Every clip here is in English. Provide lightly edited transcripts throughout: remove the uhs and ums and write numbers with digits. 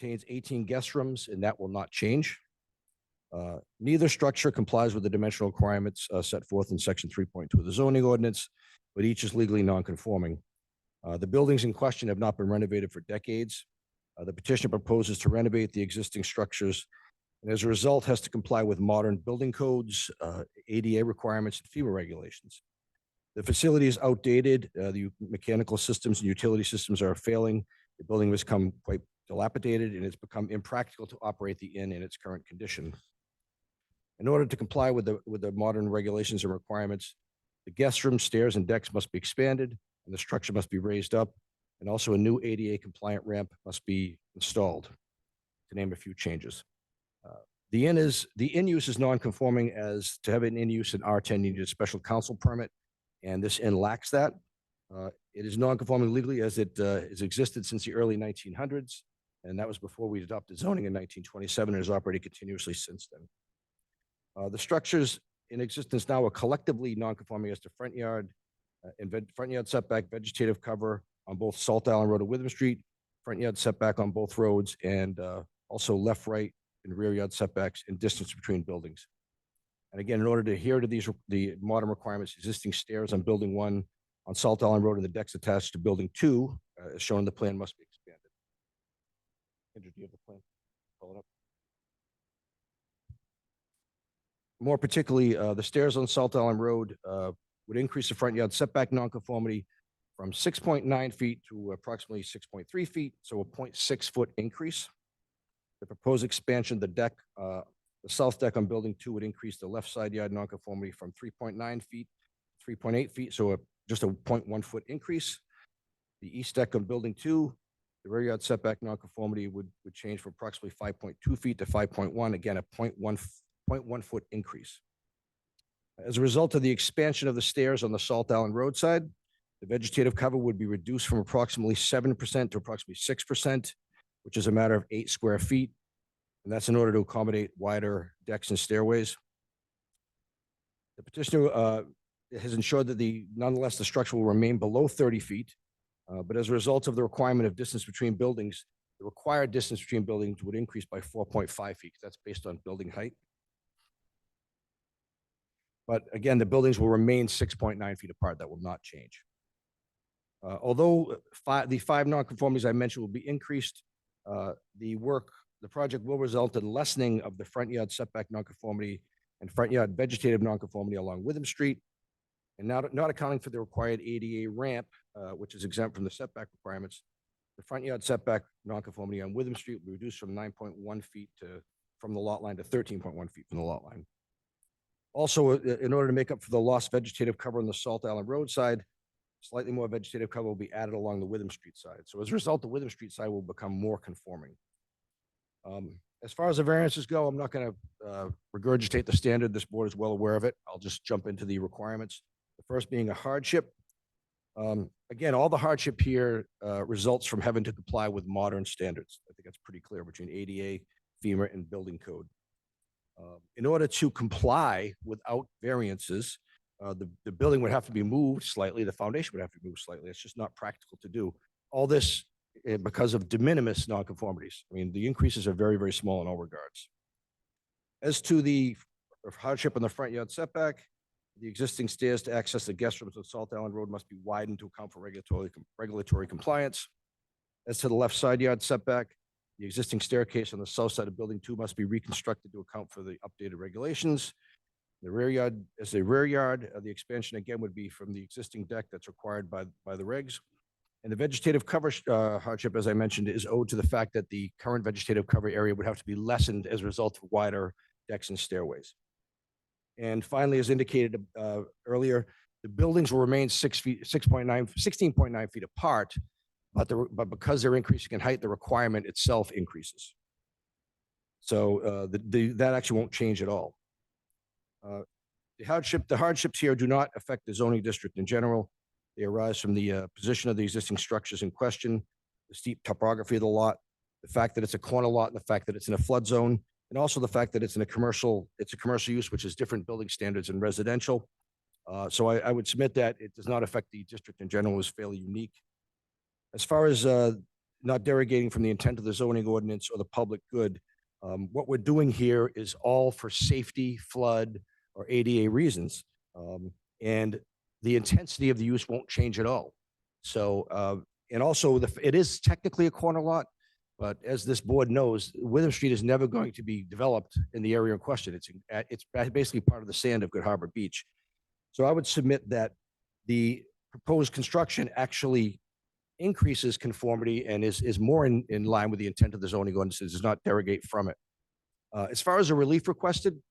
contains 18 guest rooms, and that will not change. Neither structure complies with the dimensional requirements set forth in section 3.2 of the zoning ordinance, but each is legally non-conforming. The buildings in question have not been renovated for decades. The petitioner proposes to renovate the existing structures, and as a result has to comply with modern building codes, ADA requirements, and FEMA regulations. The facility is outdated. The mechanical systems and utility systems are failing. The building has become quite dilapidated, and it's become impractical to operate the inn in its current condition. In order to comply with the modern regulations and requirements, the guest room, stairs, and decks must be expanded, and the structure must be raised up, and also a new ADA compliant ramp must be installed, to name a few changes. The inn use is non-conforming, as to have an inn use in R10, you need a special council permit, and this inn lacks that. It is non-conforming legally as it has existed since the early 1900s, and that was before we adopted zoning in 1927, and has operated continuously since then. The structures in existence now are collectively non-conforming as to front yard front yard setback, vegetative cover on both Salt Island Road and Witham Street, front yard setback on both roads, and also left, right, and rear yard setbacks and distance between buildings. And again, in order to adhere to the modern requirements, existing stairs on building 1 on Salt Island Road and the decks attached to building 2, as shown in the plan, must be expanded. Andrew, do you have the plan? Pull it up. More particularly, the stairs on Salt Island Road would increase the front yard setback nonconformity from 6.9 feet to approximately 6.3 feet, so a 0.6 foot increase. The proposed expansion of the deck, the south deck on building 2 would increase the left side yard nonconformity from 3.9 feet, 3.8 feet, so just a 0.1 foot increase. The east deck on building 2, the rear yard setback nonconformity would change from approximately 5.2 feet to 5.1, again, a 0.1 foot increase. As a result of the expansion of the stairs on the Salt Island Road side, the vegetative cover would be reduced from approximately 7% to approximately 6%, which is a matter of 8 square feet. And that's in order to accommodate wider decks and stairways. The petitioner has ensured that nonetheless, the structure will remain below 30 feet. But as a result of the requirement of distance between buildings, the required distance between buildings would increase by 4.5 feet. That's based on building height. But again, the buildings will remain 6.9 feet apart. That will not change. Although the 5 nonconformities I mentioned will be increased, the project will result in lessening of the front yard setback nonconformity and front yard vegetative nonconformity along Witham Street, and not accounting for the required ADA ramp, which is exempt from the setback requirements. The front yard setback nonconformity on Witham Street will be reduced from 9.1 feet from the lot line to 13.1 feet from the lot line. Also, in order to make up for the lost vegetative cover on the Salt Island Road side, slightly more vegetative cover will be added along the Witham Street side. So as a result, the Witham Street side will become more conforming. As far as the variances go, I'm not going to regurgitate the standard. This board is well aware of it. I'll just jump into the requirements. The first being a hardship. Again, all the hardship here results from having to comply with modern standards. I think that's pretty clear between ADA, FEMA, and building code. In order to comply without variances, the building would have to be moved slightly. The foundation would have to be moved slightly. It's just not practical to do. All this because of de minimis nonconformities. I mean, the increases are very, very small in all regards. As to the hardship on the front yard setback, the existing stairs to access the guest rooms on Salt Island Road must be widened to account for regulatory compliance. As to the left side yard setback, the existing staircase on the south side of building 2 must be reconstructed to account for the updated regulations. The rear yard, the expansion again would be from the existing deck that's required by the regs. And the vegetative cover hardship, as I mentioned, is owed to the fact that the current vegetative cover area would have to be lessened as a result of wider decks and stairways. And finally, as indicated earlier, the buildings will remain 16.9 feet apart, but because they're increasing in height, the requirement itself increases. So that actually won't change at all. The hardships here do not affect the zoning district in general. They arise from the position of the existing structures in question, the steep topography of the lot, the fact that it's a corner lot, and the fact that it's in a flood zone, and also the fact that it's a commercial use, which is different building standards in residential. So I would submit that it does not affect the district in general. Is fairly unique. As far as not derogating from the intent of the zoning ordinance or the public good. What we're doing here is all for safety, flood, or ADA reasons. And the intensity of the use won't change at all. So, and also it is technically a corner lot, but as this board knows, Witham Street is never going to be developed in the area in question. It's basically part of the sand of Good Harbor Beach. So I would submit that the proposed construction actually increases conformity and is more in line with the intent of the zoning ordinances, does not derogate from it. As far as the relief requested,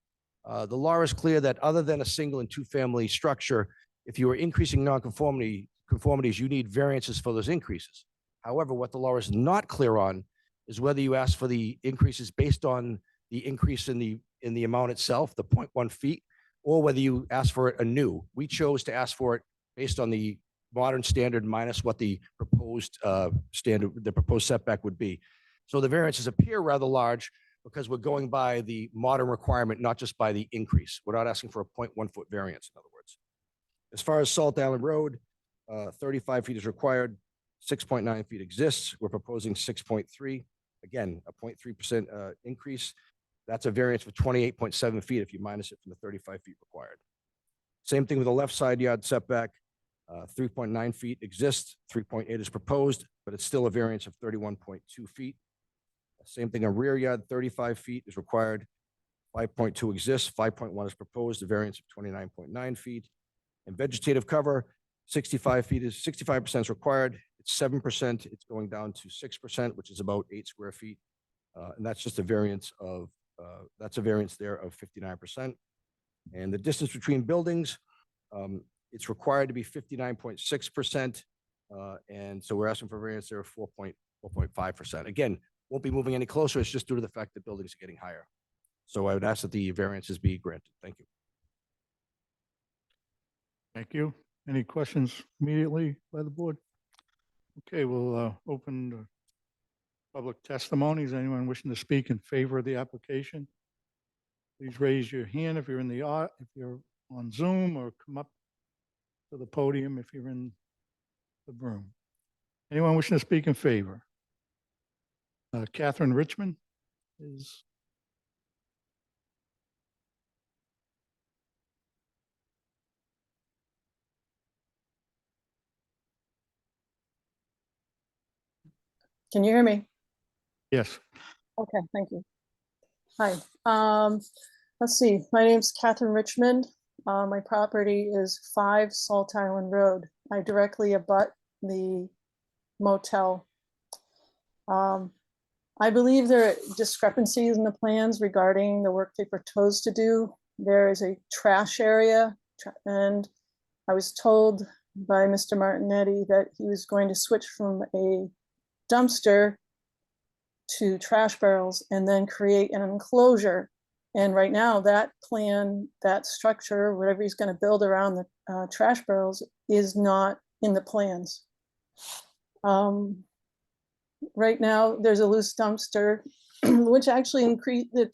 the law is clear that other than a single and two-family structure, if you are increasing conformities, you need variances for those increases. However, what the law is not clear on is whether you ask for the increases based on the increase in the amount itself, the 0.1 feet, or whether you ask for it anew. We chose to ask for it based on the modern standard minus what the proposed the proposed setback would be. So the variances appear rather large because we're going by the modern requirement, not just by the increase. We're not asking for a 0.1 foot variance, in other words. As far as Salt Island Road, 35 feet is required, 6.9 feet exists. We're proposing 6.3. Again, a 0.3% increase. That's a variance for 28.7 feet if you minus it from the 35 feet required. Same thing with the left side yard setback. 3.9 feet exists, 3.8 is proposed, but it's still a variance of 31.2 feet. Same thing on rear yard, 35 feet is required. 5.2 exists, 5.1 is proposed, a variance of 29.9 feet. And vegetative cover, 65% is required. It's 7%. It's going down to 6%, which is about 8 square feet. And that's just a variance of, that's a variance there of 59%. And the distance between buildings, it's required to be 59.6%. And so we're asking for variance there of 4.5%. Again, won't be moving any closer. It's just due to the fact that buildings are getting higher. So I would ask that the variances be granted. Thank you. Thank you. Any questions immediately by the board? Okay, we'll open the public testimonies. Anyone wishing to speak in favor of the application? Please raise your hand if you're if you're on Zoom, or come up to the podium if you're in the room. Anyone wishing to speak in favor? Catherine Richmond is. Can you hear me? Yes. Okay, thank you. Hi. Let's see. My name's Catherine Richmond. My property is 5 Salt Island Road. I directly abut the motel. I believe there are discrepancies in the plans regarding the work they propose to do. There is a trash area, and I was told by Mr. Martinetti that he was going to switch from a dumpster to trash barrels and then create an enclosure. And right now that plan, that structure, whatever he's going to build around the trash barrels is not in the plans. Right now there's a loose dumpster, which actually the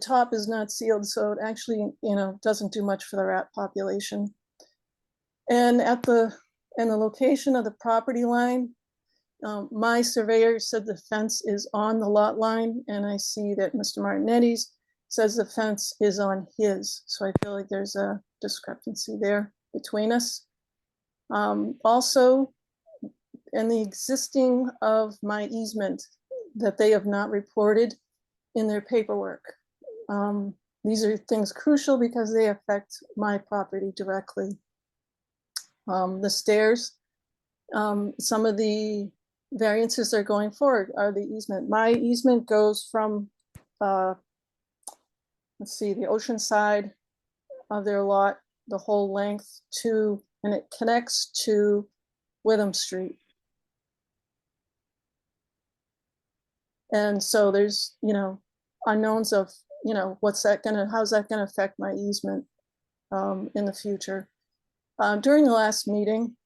top is not sealed. So it actually, doesn't do much for the rat population. And in the location of the property line, my surveyor said the fence is on the lot line, and I see that Mr. Martinetti's says the fence is on his. So I feel like there's a discrepancy there between us. Also, in the existing of my easement that they have not reported in their paperwork. These are things crucial because they affect my property directly. The stairs, some of the variances they're going forward are the easement. My easement goes from, let's see, the ocean side of their lot, the whole length to, and it connects to Witham Street. And so there's, unknowns of, how's that gonna affect my easement in the future. During the last meeting,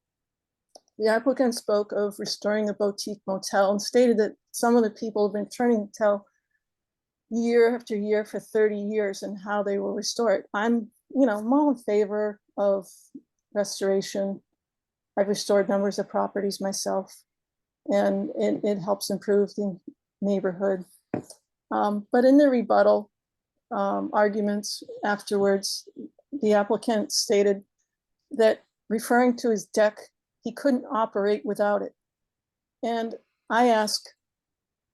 the applicant spoke of restoring the boutique motel and stated that some of the people have been turning to tell year after year for 30 years and how they will restore it. I'm all in favor of restoration. I've restored numbers of properties myself. and it helps improve the neighborhood. But in the rebuttal arguments afterwards, the applicant stated that referring to his deck, he couldn't operate without it. And I ask,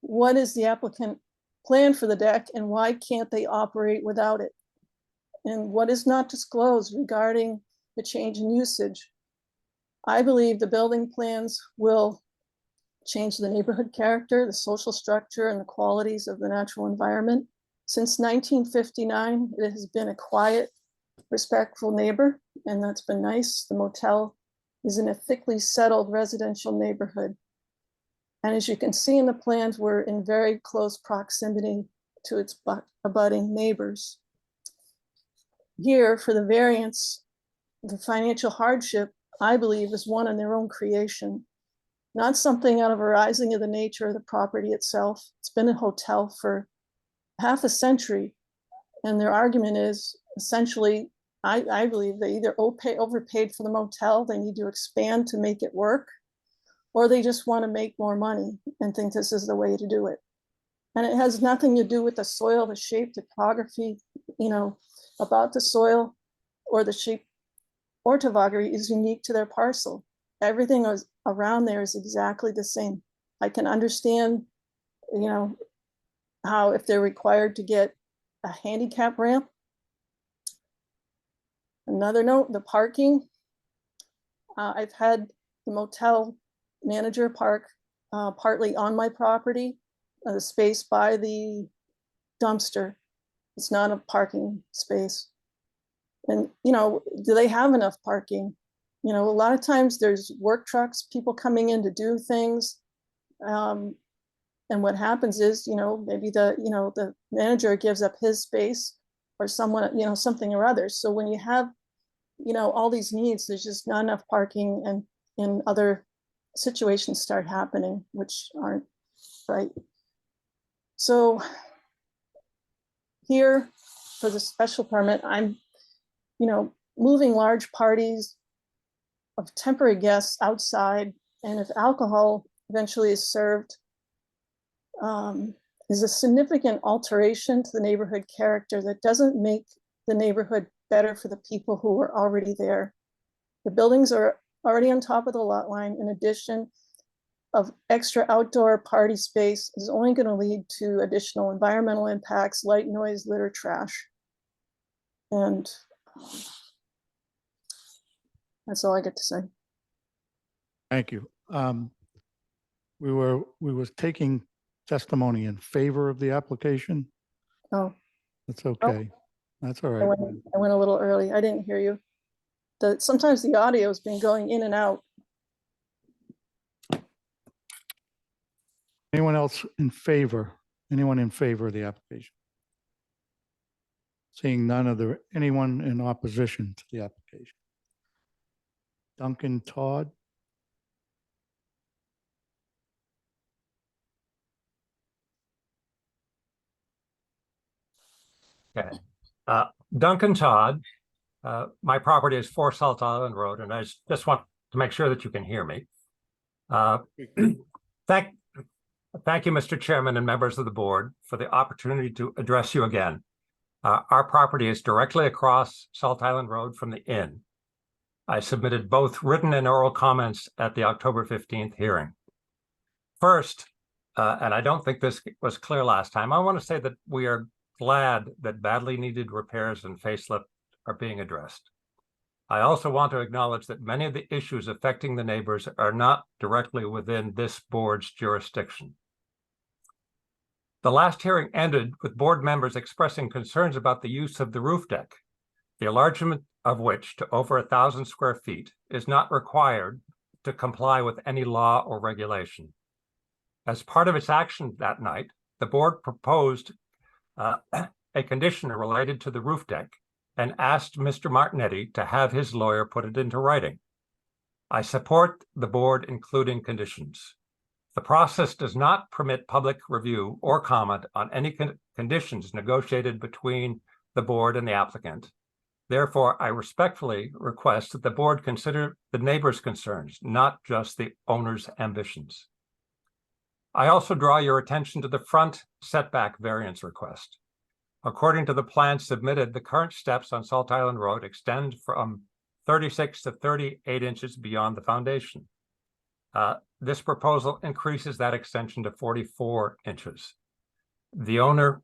what is the applicant plan for the deck and why can't they operate without it? And what is not disclosed regarding the change in usage? I believe the building plans will change the neighborhood character, the social structure, and the qualities of the natural environment. Since 1959, it has been a quiet, respectful neighbor, and that's been nice. The motel is in a thickly settled residential neighborhood. And as you can see in the plans, we're in very close proximity to its abutting neighbors. Here, for the variance, the financial hardship, I believe, is one in their own creation, not something out of a rising of the nature of the property itself. It's been a hotel for half a century, and their argument is essentially, I believe they either overpaid for the motel, they need to expand to make it work, or they just want to make more money and think this is the way to do it. And it has nothing to do with the soil, the shape, topography, about the soil or the shape or topography is unique to their parcel. Everything around there is exactly the same. I can understand, how if they're required to get a handicap ramp. Another note, the parking. I've had the motel manager park partly on my property, the space by the dumpster. It's not a parking space. And, do they have enough parking? A lot of times there's work trucks, people coming in to do things. And what happens is, maybe the manager gives up his space or someone, something or other. So when you have, all these needs, there's just not enough parking, and other situations start happening, which aren't right. So here for the special permit, I'm, moving large parties of temporary guests outside, and if alcohol eventually is served, is a significant alteration to the neighborhood character that doesn't make the neighborhood better for the people who are already there. The buildings are already on top of the lot line. In addition of extra outdoor party space is only going to lead to additional environmental impacts, light, noise, litter, trash. And that's all I get to say. Thank you. We were taking testimony in favor of the application. Oh, That's okay. That's all I right. went a little early. I didn't hear you. Sometimes the audio has been going in and out. Anyone else in favor? Anyone in favor of the application? Seeing none of anyone in opposition to the application? Duncan Todd? Okay. Duncan Todd, my property is 4 Salt Island Road, and I just want to make sure that you can hear me. Thank you, Mr. Chairman and members of the board, for the opportunity to address you again. Our property is directly across Salt Island Road from the inn. I submitted both written and oral comments at the October 15th hearing. First, and I don't think this was clear last time, I want to say that we are glad that badly needed repairs and facelift are being addressed. I also want to acknowledge that many of the issues affecting the neighbors are not directly within this board's jurisdiction. The last hearing ended with board members expressing concerns about the use of the roof deck, the enlargement of which to over 1,000 square feet is not required to comply with any law or regulation. As part of its action that night, the board proposed a condition related to the roof deck and asked Mr. Martinetti to have his lawyer put it into writing. I support the board including conditions. The process does not permit public review or comment on any conditions negotiated between the board and the applicant. Therefore, I respectfully request that the board consider the neighbors' concerns, not just the owner's ambitions. I also draw your attention to the front setback variance request. According to the plan submitted, the current steps on Salt Island Road extend from 36 to 38 inches beyond the foundation. This proposal increases that extension to 44 inches. The owner's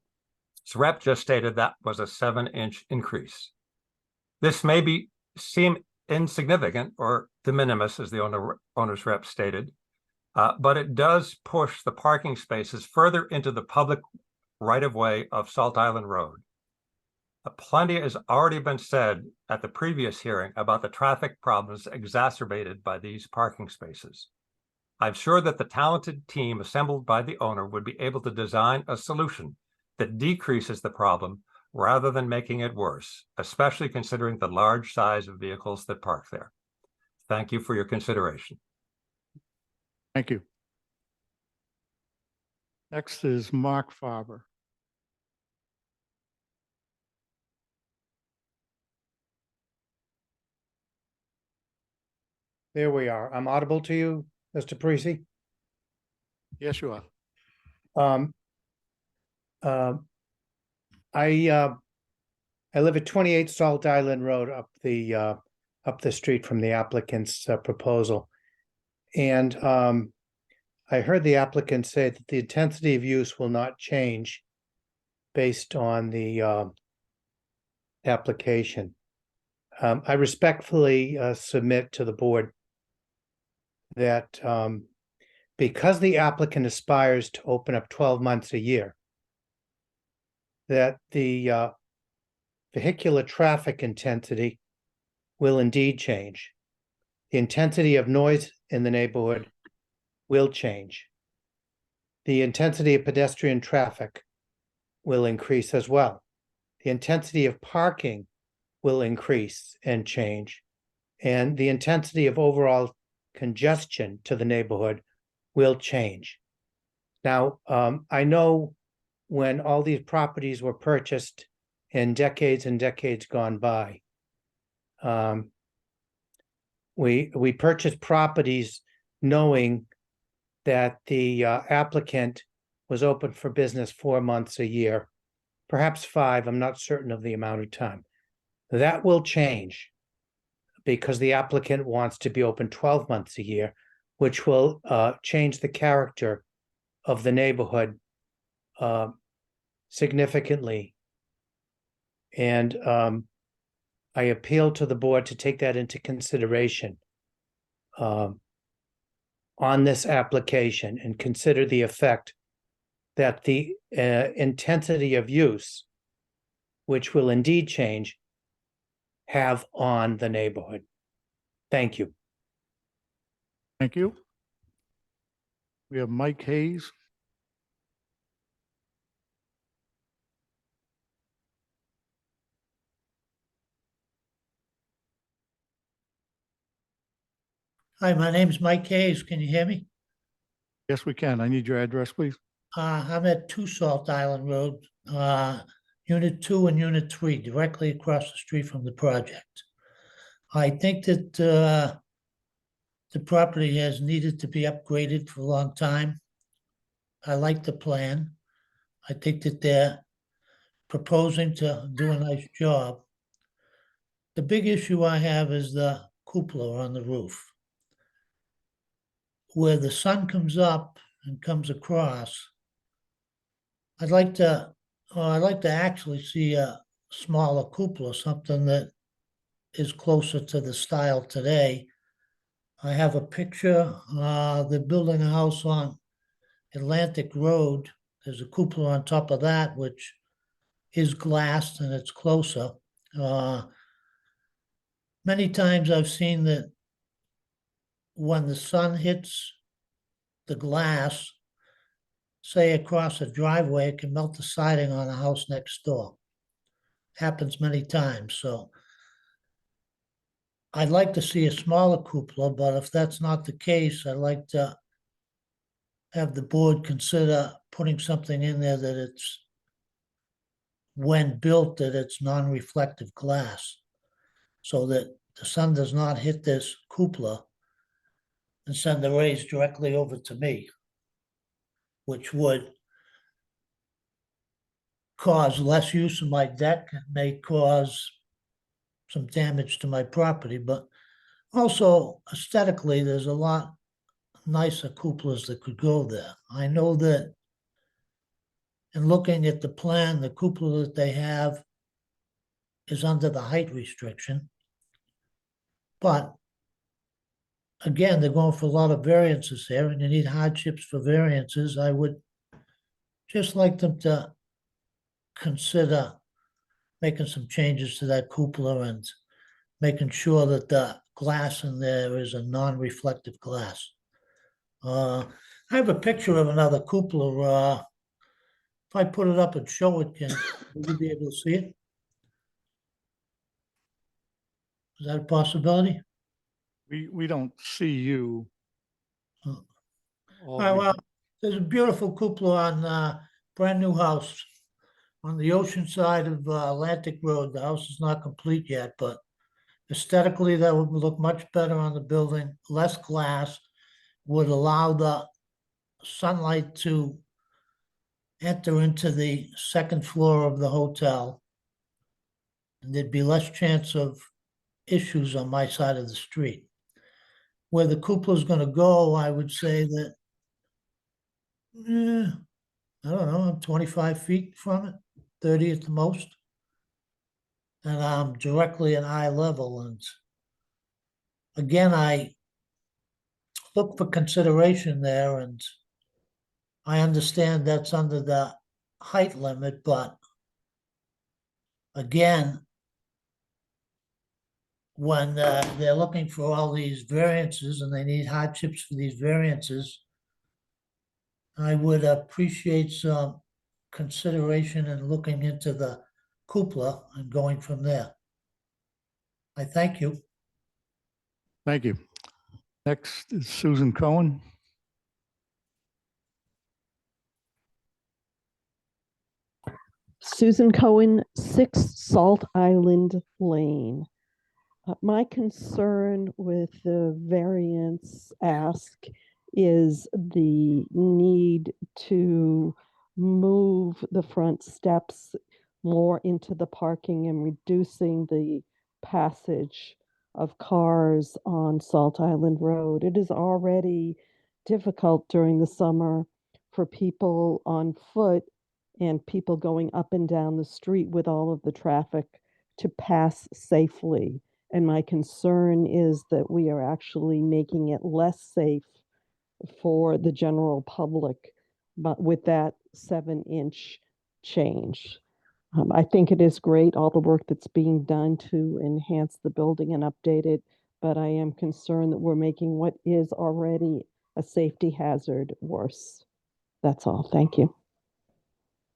rep just stated that was a 7-inch increase. This may seem insignificant or de minimis, as the owner's rep stated, but it does push the parking spaces further into the public right-of-way of Salt Island Road. Plenty has already been said at the previous hearing about the traffic problems exacerbated by these parking spaces. I'm sure that the talented team assembled by the owner would be able to design a solution that decreases the problem rather than making it worse, especially considering the large size of vehicles that park there. Thank you for your consideration. Thank you. Next is Mark Farber. There we are. I'm audible to you, Mr. Parisi? Yes, you are. Um, I live at 28 Salt Island Road up the street from the applicant's proposal. And I heard the applicant say that the intensity of use will not change based on the application. I respectfully submit to the board that because the applicant aspires to open up 12 months a year, that the vehicular traffic intensity will indeed change. The intensity of noise in the neighborhood will change. The intensity of pedestrian traffic will increase as well. The intensity of parking will increase and change. And the intensity of overall congestion to the neighborhood will change. Now, I know when all these properties were purchased in decades and decades gone by, we purchased properties knowing that the applicant was open for business 4 months a year, perhaps 5, I'm not certain of the amount of time. That will change because the applicant wants to be open 12 months a year, which will change the character of the neighborhood significantly. And I appeal to the board to take that into consideration on this application and consider the effect that the intensity of use, which will indeed change, have on the neighborhood. Thank you. Thank you. We have Mike Hayes. Hi, my name is Mike Hayes. Can you hear me? Yes, we can. I need your address, please. I'm at 2 Salt Island Road, Unit 2 and Unit 3, directly across the street from the project. I think that the property has needed to be upgraded for a long time. I like the plan. I think that they're proposing to do a nice job. The big issue I have is the cupola on the roof. Where the sun comes up and comes across, I'd like to actually see a smaller cupola, something that is closer to the style today. I have a picture, they're building a house on Atlantic Road. There's a cupola on top of that, which is glassed and it's closer. Many times I've seen that when the sun hits the glass, say across a driveway, it can melt the siding on a house next door. Happens many times. So I'd like to see a smaller cupola, but if that's not the case, I'd like to have the board consider putting something in there that it's, when built, that it's non-reflective glass, so that the sun does not hit this cupola and send the rays directly over to me. which would cause less use of my deck and may cause some damage to my property, but also aesthetically, there's a lot nicer cupolas that could go there. I know that in looking at the plan, the cupola that they have is under the height restriction. But again, they're going for a lot of variances here, and you need hardships for variances. I would just like them to consider making some changes to that cupola and making sure that the glass in there is a non-reflective glass. I have a picture of another cupola. If I put it up and show it, will you be able to see it? Is that a possibility? We don't see you. Oh. All All right, we- well, there's a beautiful cupola on brand new house on the ocean side of Atlantic Road. The house is not complete yet, but aesthetically, that would look much better on the building. Less glass would allow the sunlight to enter into the second floor of the hotel. And there'd be less chance of issues on my side of the street. Where the cupola is going to go, I would say that, I don't know, I'm 25 feet from it, 30 at the most. And I'm directly at eye level. And again, I look for consideration there, and I understand that's under the height limit, but again, when they're looking for all these variances and they need hardships for these variances, I would appreciate some consideration in looking into the cupola and going from there. I thank you. Thank you. Next is Susan Cohen. Susan Cohen, 6 Salt Island Lane. My concern with the variance ask is the need to move the front steps more into the parking and reducing the passage of cars on Salt Island Road. It is already difficult during the summer for people on foot and people going up and down the street with all of the traffic to pass safely. And my concern is that we are actually making it less safe for the general public, but with that 7-inch change. I think it is great, all the work that's being done to enhance the building and update it, but I am concerned that we're making what is already a safety hazard worse. That's all. Thank you.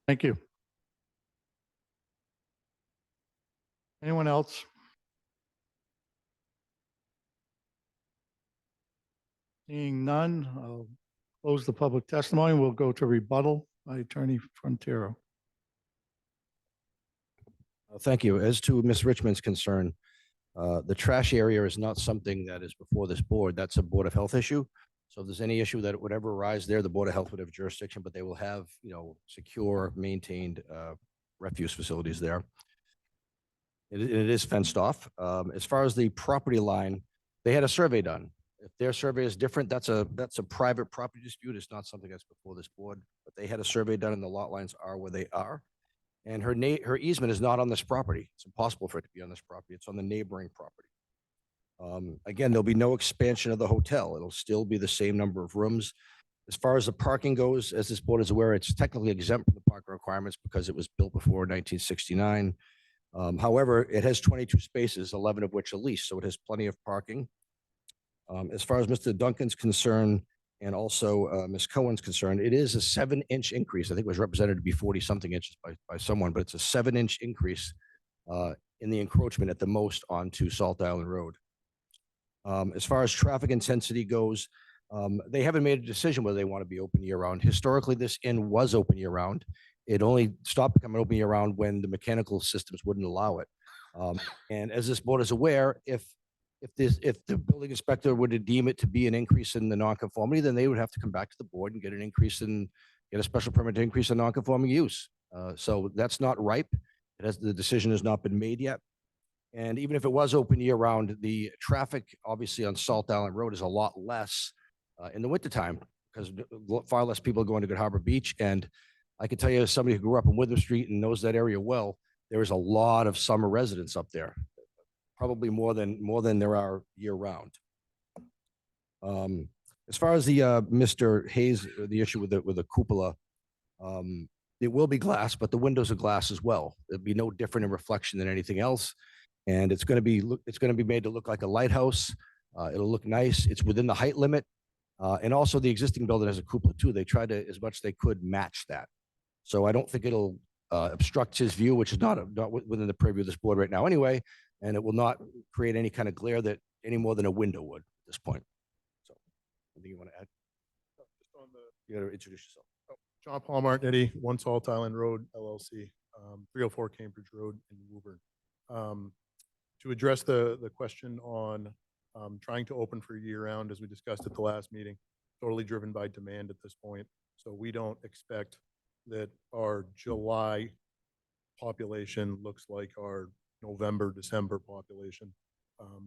Thank you. Anyone else? Seeing none, I'll close the public testimony. We'll go to rebuttal by Attorney Frontiero. Thank you. As to Ms. Richmond's concern, the trash area is not something that is before this board. That's a Board of Health issue. So if there's any issue that would ever arise there, the Board of Health would have jurisdiction, but they will have, secure, maintained refuse facilities there. It is fenced off. As far as the property line, they had a survey done. If their survey is different, that's a private property dispute. It's not something that's before this board, but they had a survey done and the lot lines are where they are. And her easement is not on this property. It's impossible for it to be on this property. It's on the neighboring property. Again, there'll be no expansion of the hotel. It'll still be the same number of rooms. As far as the parking goes, as this board is aware, it's technically exempt from the parking requirements because it was built before 1969. However, it has 22 spaces, 11 of which are leased, so it has plenty of parking. As far as Mr. Duncan's concerned, and also Ms. Cohen's concerned, it is a 7-inch increase. I think it was represented to be 40-something inches by someone, but it's a 7-inch increase in the encroachment at the most onto Salt Island Road. As far as traffic intensity goes, they haven't made a decision whether they want to be open year-round. Historically, this inn was open year-round. It only stopped becoming open year-round when the mechanical systems wouldn't allow it. And as this board is aware, if the building inspector were to deem it to be an increase in the nonconformity, then they would have to come back to the board and get an increase in get a special permit to increase the non-conforming use. So that's not ripe. The decision has not been made yet. And even if it was open year round, the traffic obviously on Salt Island Road is a lot less in the wintertime because far less people are going to Good Harbor Beach. And I can tell you, as somebody who grew up in Witham Street and knows that area well, there is a lot of summer residents up there, probably more than there are year round. As far as the Mr. Hayes, the issue with the cupola, it will be glass, but the windows are glass as well. It'll be no different in reflection than anything else. And it's going to be made to look like a lighthouse. It'll look nice. It's within the height limit. And also the existing building has a cupola too. They tried to, as much as they could, match that. So I don't think it'll obstruct his view, which is not within the purview of this board right now anyway. And it will not create any kind of glare that any more than a window would at this point. So anything you want to add? Just on You got to introduce yourself. John Paul Martinetti, One Salt Island Road LLC, 304 Cambridge Road in Woburn. To address the question on trying to open for year round, as we discussed at the last meeting, totally driven by demand at this point. So we don't expect that our July population looks like our November, December population.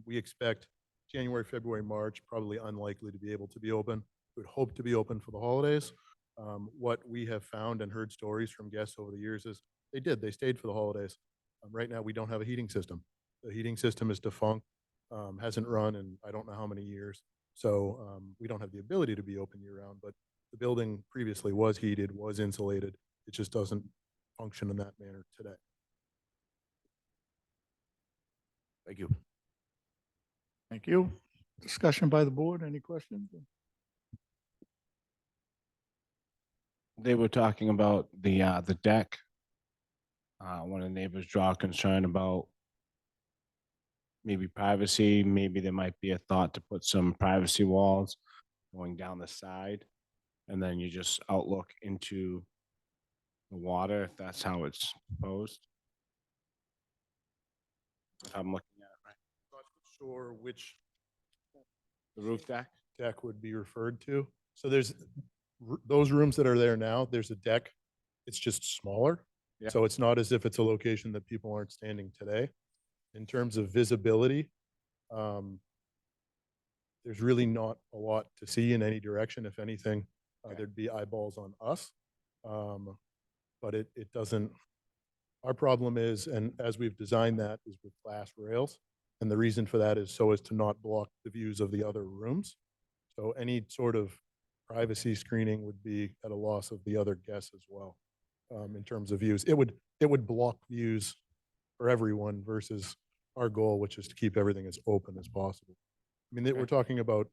We expect January, February, March, probably unlikely to be able to be open. We would hope to be open for the holidays. What we have found and heard stories from guests over the years is they stayed for the holidays. Right now, we don't have a heating system. The heating system is defunct, hasn't run in I don't know how many years. So we don't have the ability to be open year round, but the building previously was heated, was insulated. It just doesn't function in that manner today. Thank you. Thank you. Discussion by the board. Any questions? They were talking about the deck. One of the neighbors draw concern about maybe privacy. Maybe there might be a thought to put some privacy walls going down the side, and then you just outlook into the water if that's how it's proposed. If I'm looking at it right, Not sure which the roof deck. deck would be referred to. So there's those rooms that are there now, there's a deck. It's just smaller. Yeah. So it's not as if it's a location that people aren't standing today. In terms of visibility, there's really not a lot to see in any direction. If anything, there'd be eyeballs on us. But it doesn't, our problem is, and as we've designed that, is with glass rails. And the reason for that is so as to not block the views of the other rooms. So any sort of privacy screening would be at a loss of the other guests as well, in terms of views. It would block views for everyone versus our goal, which is to keep everything as open as possible. I mean, we're talking about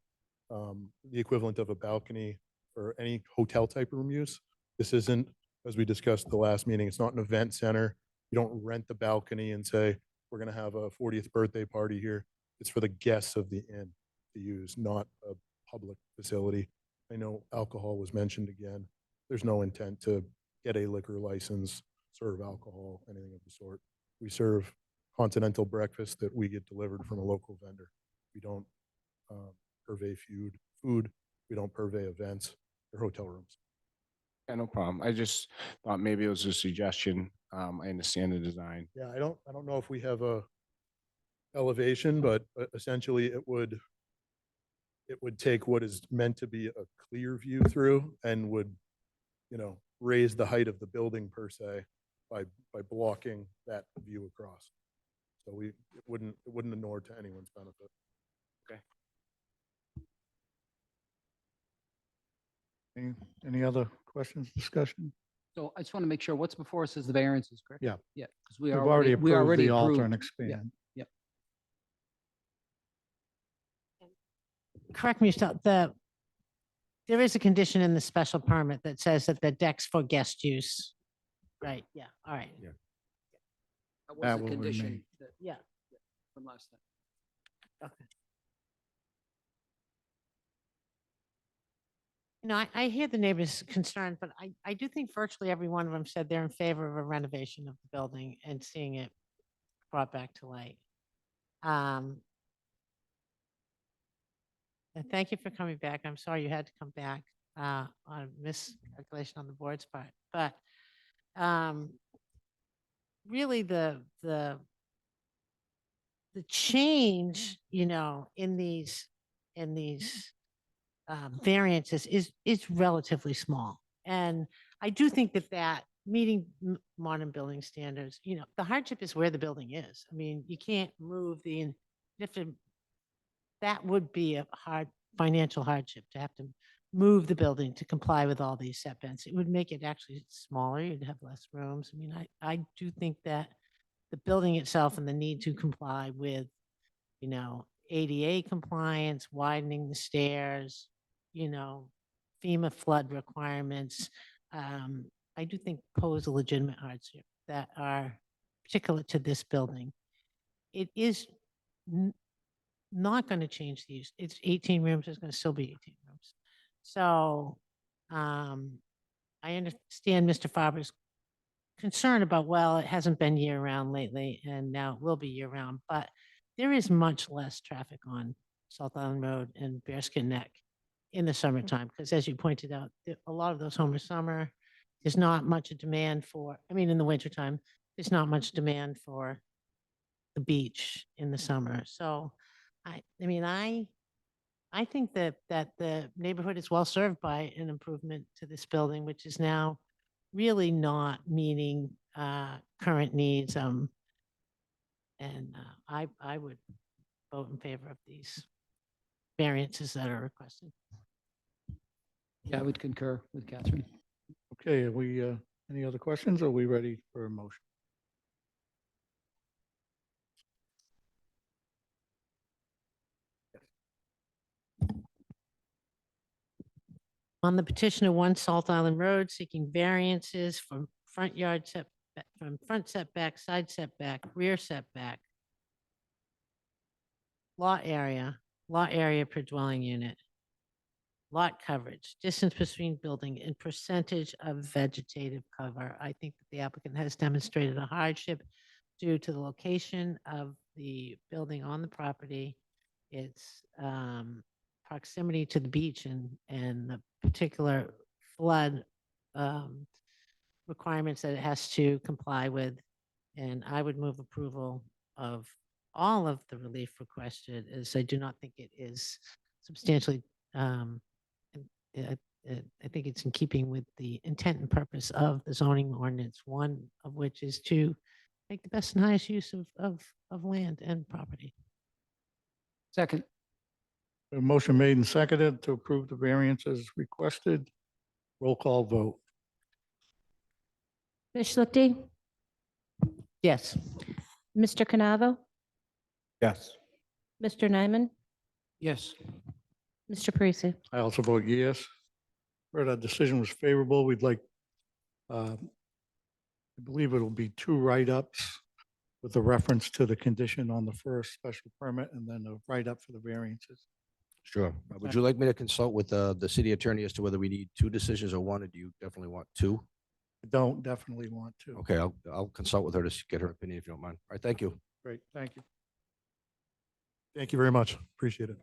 the equivalent of a balcony for any hotel type room use. This isn't, as we discussed at the last meeting, it's not an event center. You don't rent the balcony and say, we're going to have a 40th birthday party here. It's for the guests of the inn to use, not a public facility. I know alcohol was mentioned again. There's no intent to get a liquor license, serve alcohol, anything of the sort. We serve continental breakfast that we get delivered from a local vendor. We don't purvey food. We don't purvey events or hotel rooms. Yeah, no problem. I just thought maybe it was a suggestion. I understand the design. Yeah, I don't know if we have a elevation, but essentially it would take what is meant to be a clear view through and would, raise the height of the building per se by blocking that view across. So it wouldn't inure to anyone's benefit. Any other questions, discussion? So I just want to make sure what's before us is the variances, correct? Yeah. Yeah, because we We've already we approved already the alter approved. and expand. Correct me, there is a condition in the special permit that says that the deck's for guest use. Right, yeah, all right. That That was will a condition remain. Yeah. from last time. Okay. I hear the neighbors' concern, but I do think virtually every one of them said they're in favor of a renovation of the building and seeing it brought back to light. And thank you for coming back. I'm sorry you had to come back. on miscalculation on the board's part, but um, really the change, in these variances is relatively small. And I do think that meeting modern building standards, the hardship is where the building is. I mean, you can't move that would be a financial hardship to have to move the building to comply with all these setbacks. It would make it actually smaller. You'd have less rooms. I mean, I do think that the building itself and the need to comply with, ADA compliance, widening the stairs, FEMA flood requirements, I do think pose a legitimate hardship that are particular to this building. It is not going to change the use. It's 18 rooms, it's going to still be 18 rooms. So I understand Mr. Faber's concern about, well, it hasn't been year round lately and now it will be year round, but there is much less traffic on South Island Road and Bearskin Neck in the summertime, because as you pointed out, a lot of those homes are summer. There's not much demand in the wintertime, there's not much demand for the beach in the summer. So I think that the neighborhood is well served by an improvement to this building, which is now really not meeting current needs. I would vote in favor of these variances that are requested. Yeah, I would concur with Catherine. Okay, are we, any other questions? Are we ready for a motion? On the petition of 1 Salt Island Road seeking variances from front setback, side setback, rear setback, lot area per dwelling unit, lot coverage, distance between building, and percentage of vegetative cover. I think that the applicant has demonstrated a hardship due to the location of the building on the property, its proximity to the beach, and the particular flood requirements that it has to comply with. And I would move approval of all of the relief requested, as I do not think it is substantially, I think it's in keeping with the intent and purpose of the zoning ordinance, one of which is to make the best and highest use of land and property. Second. A motion made and seconded to approve the variances requested. Roll call vote. Ms. Schlichty, Yes. Mr. Canavo, Yes. Mr. Nyman, Yes. Mr. Parisi. I also vote yes. Heard our decision was favorable. We'd like, I believe it'll be 2 write-ups with a reference to the condition on the first special permit and then a write-up for the variances. Sure. Would you like me to consult with the city attorney as to whether we need 2 decisions or 1, or do you definitely want 2? I don't definitely want to. Okay, I'll consult with her to get her opinion if you don't mind. All right, thank you. Great, thank you. Thank you very much. Appreciate it.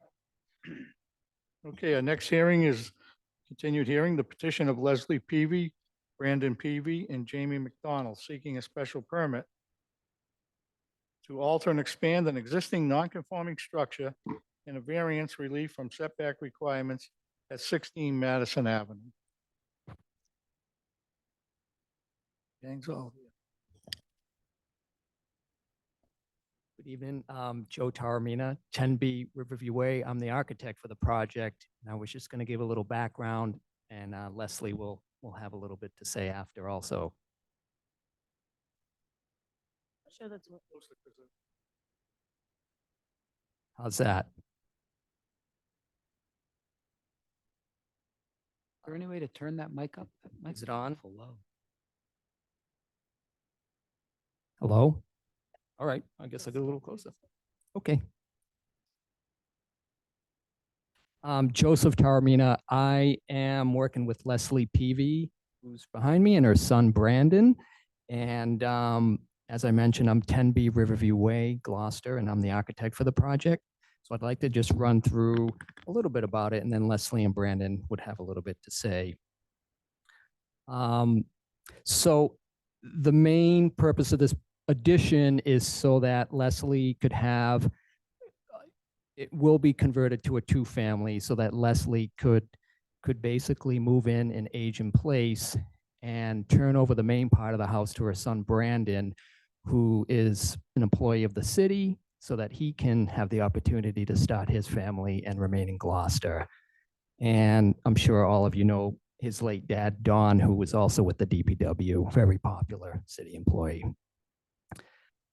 Okay, our next hearing is continued hearing, the petition of Leslie Peavy, Brandon Peavy, and Jamie McDonald seeking a special permit to alter and expand an existing non-conforming structure and a variance relief from setback requirements at 16 Madison Avenue. Gang's all here. Good evening, Joe Taramina, 10B Riverview Way. I'm the architect for the project. And I was just going to give a little background, and Leslie will have a little bit to say after also. Sure, that's what. How's that? Is there any way to turn that mic up? That mic's Is it on? awful low. Hello? All right, I guess I'll get a little closer. Okay. Joseph Taramina. I am working with Leslie Peavy, who's behind me, and her son Brandon. And as I mentioned, I'm 10B Riverview Way, Gloucester, and I'm the architect for the project. So I'd like to just run through a little bit about it, and then Leslie and Brandon would have a little bit to say. So the main purpose of this addition is so that Leslie could have, it will be converted to a two-family so that Leslie could basically move in and age in place and turn over the main part of the house to her son Brandon, who is an employee of the city, so that he can have the opportunity to start his family and remain in Gloucester. And I'm sure all of you know his late dad, Don, who was also with the DPW, very popular city employee.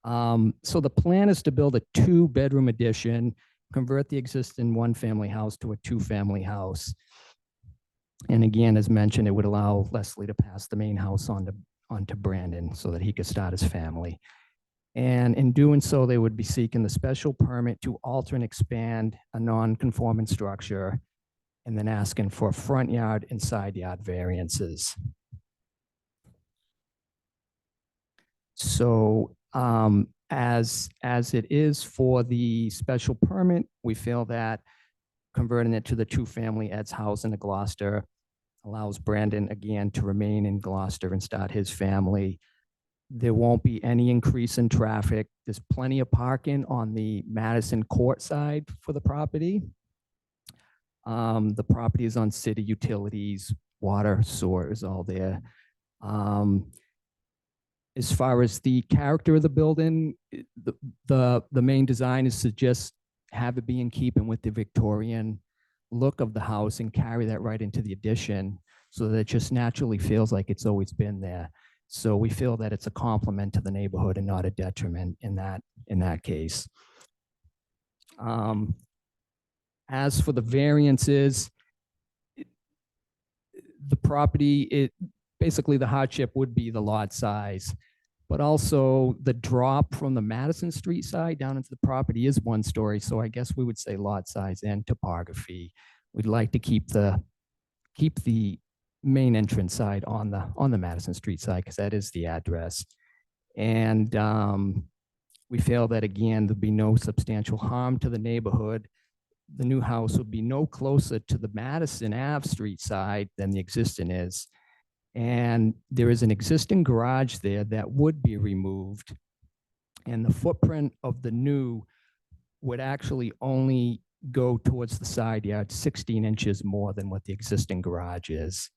So the plan is to build a 2-bedroom addition, convert the existing 1-family house to a 2-family house. And again, as mentioned, it would allow Leslie to pass the main house onto Brandon so that he could start his family. And in doing so, they would be seeking the special permit to alter and expand a non-conforming structure, and then asking for front yard and side yard variances. So as it is for the special permit, we feel that converting it to the 2-family adds housing to Gloucester, allows Brandon again to remain in Gloucester and start his family. There won't be any increase in traffic. There's plenty of parking on the Madison Court side for the property. The property is on city utilities, water, sewer is all there. As far as the character of the building, the main design is to just have it be in keeping with the Victorian look of the house and carry that right into the addition so that it just naturally feels like it's always been there. So we feel that it's a complement to the neighborhood and not a detriment in that case. As for the variances, the property, basically the hardship would be the lot size, but also the drop from the Madison Street side down into the property is 1 story. So I guess we would say lot size and topography. We'd like to keep the main entrance side on the Madison Street side because that is the address. And we feel that again, there'd be no substantial harm to the neighborhood. The new house would be no closer to the Madison Ave Street side than the existing is. And there is an existing garage there that would be removed. And the footprint of the new would actually only go towards the side yard 16 inches more than what the existing garage is.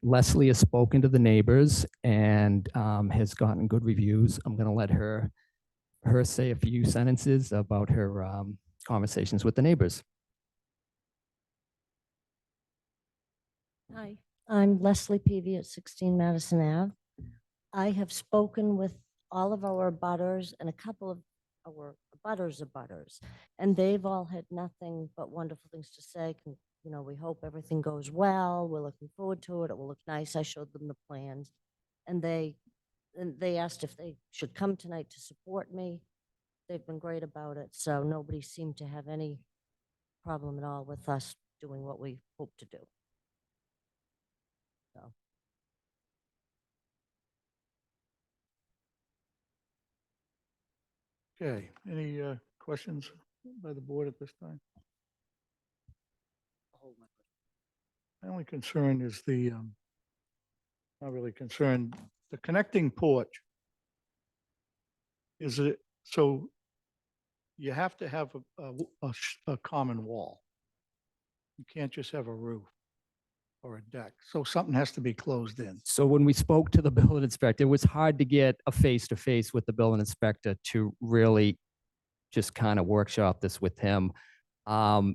Leslie has spoken to the neighbors and has gotten good reviews. I'm going to let her say a few sentences about her conversations with the neighbors. Hi, I'm Leslie Peavy at 16 Madison Ave. I have spoken with all of our abutters and a couple of our abutters, and they've all had nothing but wonderful things to say. You know, we hope everything goes well. We're looking forward to it. It will look nice. I showed them the plans, and they asked if they should come tonight to support me. They've been great about it, so nobody seemed to have any problem at all with us doing what we hope to do. So. Okay, any questions by the board at this time? My only concern is not really concerned, the connecting porch. Is it, so you have to have a common wall. You can't just have a roof or a deck. So something has to be closed in. So when we spoke to the building inspector, it was hard to get a face-to-face with the building inspector to really just kind of workshop this with him.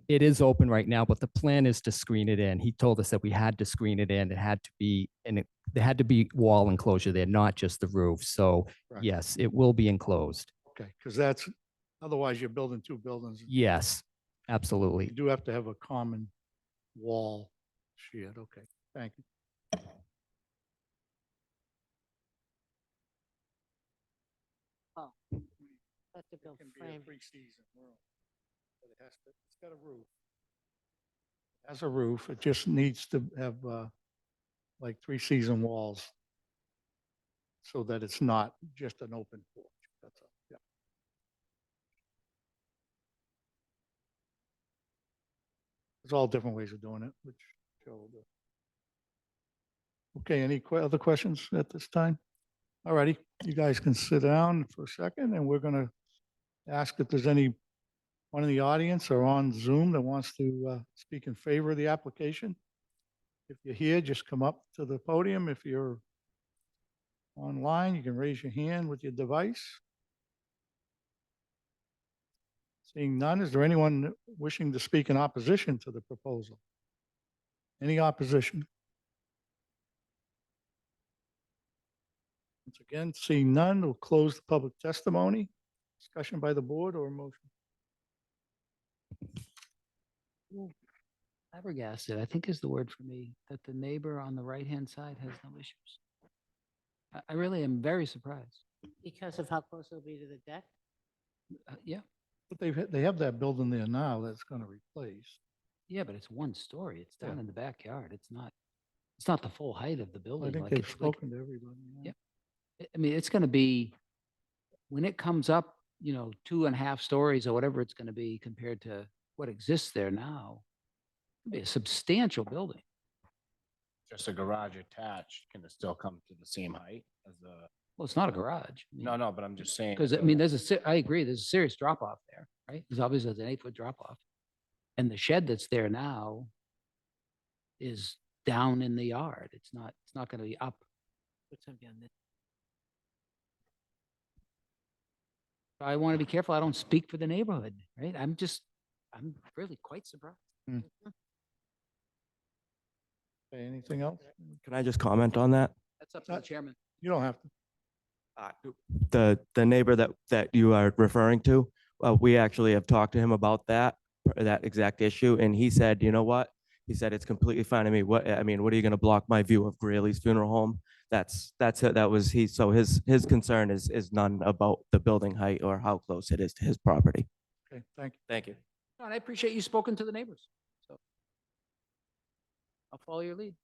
It is open right now, but the plan is to screen it in. He told us that we had to screen it in. It had to be, there had to be wall enclosure there, not just the roof. So Right. yes, it will be enclosed. Okay, because that's, otherwise you're building 2 buildings. Yes, You absolutely. do have to have a common wall shared. Okay, thank you. Let the bill It can be a frame. 3-season room, but it has to, it's got a roof. It has a roof, it just needs to have like 3-season walls so that it's not just an open porch. That's all, yeah. There's all different ways of doing it, which Joe will do. Okay, any other questions at this time? All righty, you guys can sit down for a second, and we're gonna ask if there's anyone in the audience or on Zoom that wants to speak in favor of the application. If you're here, just come up to the podium. If you're online, you can raise your hand with your device. Seeing none, is there anyone wishing to speak in opposition to the proposal? Any opposition? Once again, seeing none, we'll close the public testimony. Discussion by the board or motion? Flabbergasted, I think is the word for me, that the neighbor on the right-hand side has no issues. I really am very surprised. Because of how close it'll be to the deck? Yeah, But they have that building there now that's gonna replace. yeah, but it's one story. It's down Yeah. in the backyard. It's not the full height of the I building. think like they've it's like- spoken to everybody. Yeah. I mean, it's gonna be, when it comes up, 2.5 stories or whatever it's gonna be compared to what exists there now, it'll be a substantial building. Just a garage attached, can it still come to the same height as the? Well, it's not a garage. No, but I'm just saying. Because, I mean, I agree, there's a serious drop off there, right? There's obviously an 8-foot drop off. And the shed that's there now is down in the yard. It's not gonna be up. What's gonna be on this? I want to be careful. I don't speak for the neighborhood, right? I'm really quite surprised. Okay, anything else? Can I just comment on that? That's up to the chairman. You don't have to. The neighbor that you are referring to, we actually have talked to him about that exact issue, and he said, you know what? He said, it's completely fine to me. What are you going to block my view of Greeley's funeral home? That's it. That was so his concern is none about the building height or how close it is to his property. Okay, thank you. Thank you. And I appreciate you spoken to the neighbors. So I'll follow your lead.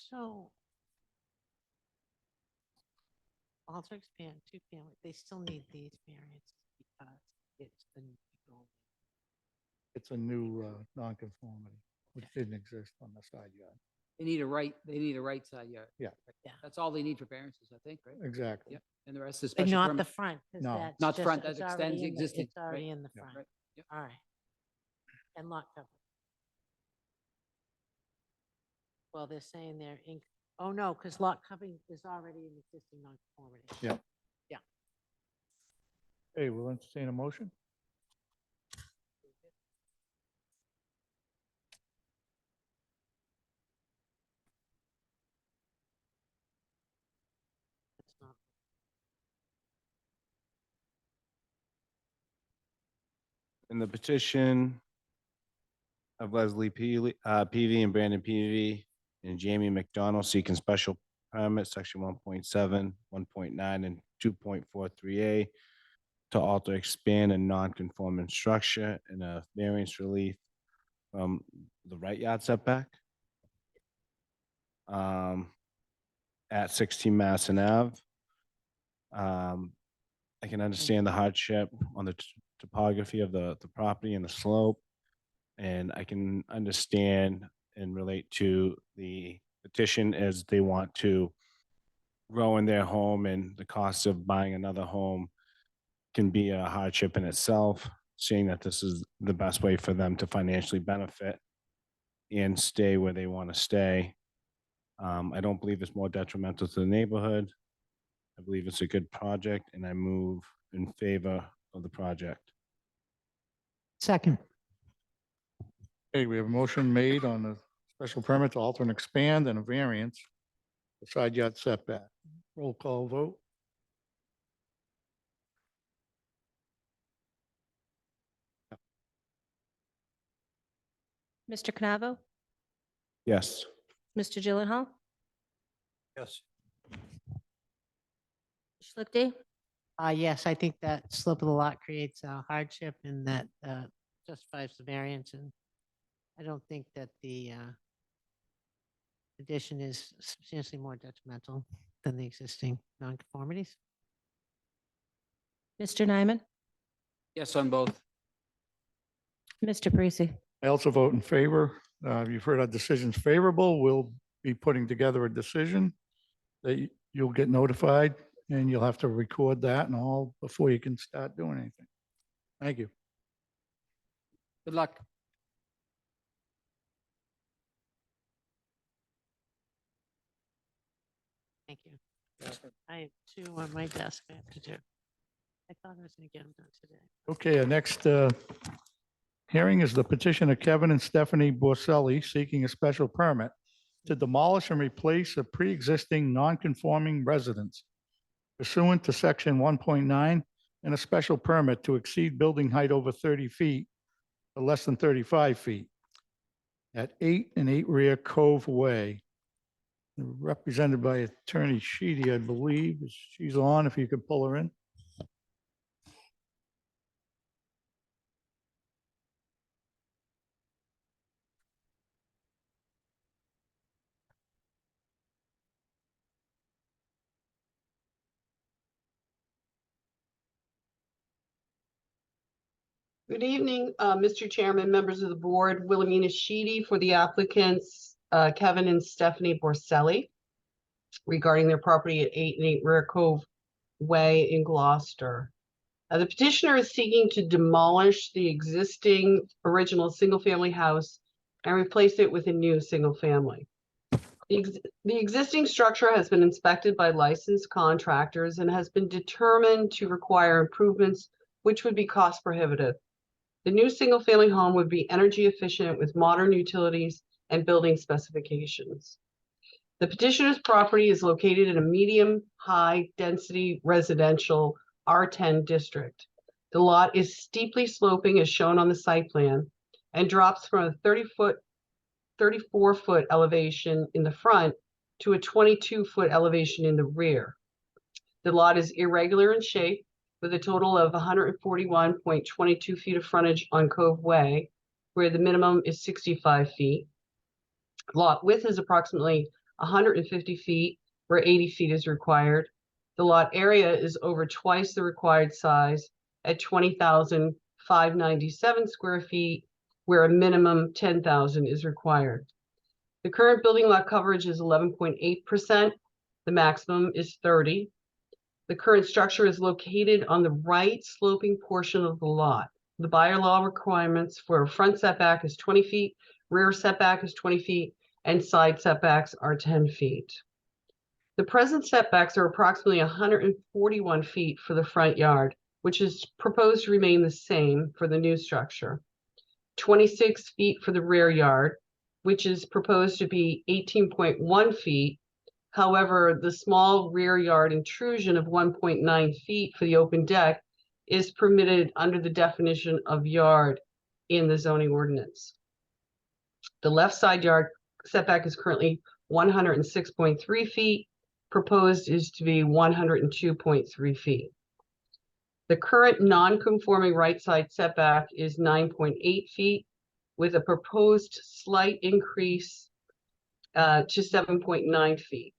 So. Alter expand, 2-family, they still need these variants because it's the new building. It's a new nonconformity, which didn't exist on the side yard. They need a right side yard. Yeah. Yeah. That's all they need for variances, I think, right? Exactly. Yep. And the rest is But special not the permit. front. 'Cause No. that's Not the just- front, that it's already extends in the- existing, It's already right. in the Yeah. front. Right. Yep. All right. And lot cover. Well, they're saying oh no, because lot covering is already an existing nonconformity. Yeah. Yeah. Okay, we'll entertain a motion. It's not. In the petition of Leslie PV and Brandon PV and Jamie McDonald seeking special permit, section 1.7, 1.9, and 2.43A to alter, expand a non-conforming structure in a variance relief from the right yard setback at 16 Madison Ave. I can understand the hardship on the topography of the property and the slope. And I can understand and relate to the petition as they want to grow in their home, and the cost of buying another home can be a hardship in itself, seeing that this is the best way for them to financially benefit and stay where they want to stay. I don't believe it's more detrimental to the neighborhood. I believe it's a good project, and I move in favor of the project. Second. Okay, we have a motion made on the special permit to alter and expand and a variance, the side yard setback. Roll call vote. Mr. Canavo? Yes. Mr. Gyllenhaal? Yes. Schlichty? Yes, I think that slope of the lot creates a hardship and that justifies the variance. And I don't think that the addition is substantially more detrimental than the existing nonconformities. Mr. Nyman? Yes, on both. Mr. Parisi. I also vote in favor. You've heard our decision's favorable. We'll be putting together a decision that you'll get notified, and you'll have to record that and all before you can start doing anything. Thank you. Good luck. Thank you. I have two on my desk I have to do. I thought I was going to get them done today. Okay, our next hearing is the petition of Kevin and Stephanie Borselli seeking a special permit to demolish and replace a pre-existing non-conforming residence pursuant to section 1.9 and a special permit to exceed building height over 30 feet to less than 35 feet at 8 and 8 Rear Cove Way. Represented by Attorney Sheedy, I believe. She's on, if you could pull her in. Good evening, Mr. Chairman, members of the board. Wilhelmina Sheedy for the applicants, Kevin and Stephanie Borselli, regarding their property at 8 and 8 Rear Cove Way in Gloucester. The petitioner is seeking to demolish the existing original single-family house and replace it with a new single-family. The existing structure has been inspected by licensed contractors and has been determined to require improvements which would be cost prohibitive. The new single-family home would be energy efficient with modern utilities and building specifications. The petitioner's property is located in a medium-high density residential R10 district. The lot is steeply sloping as shown on the site plan and drops from a 34-foot elevation in the front to a 22-foot elevation in the rear. The lot is irregular in shape, with a total of 141.22 feet of frontage on Cove Way, where the minimum is 65 feet. Lot width is approximately 150 feet, where 80 feet is required. The lot area is over twice the required size at 20,597 square feet, where a minimum 10,000 is required. The current building lot coverage is 11.8%. The maximum is 30%. The current structure is located on the right sloping portion of the lot. The buyer law requirements for a front setback is 20 feet, rear setback is 20 feet, and side setbacks are 10 feet. The present setbacks are approximately 141 feet for the front yard, which is proposed to remain the same for the new structure. 26 feet for the rear yard, which is proposed to be 18.1 feet. However, the small rear yard intrusion of 1.9 feet for the open deck is permitted under the definition of yard in the zoning ordinance. The left side yard setback is currently 106.3 feet. Proposed is to be 102.3 feet. The current non-conforming right side setback is 9.8 feet, with a proposed slight increase to 7.9 feet.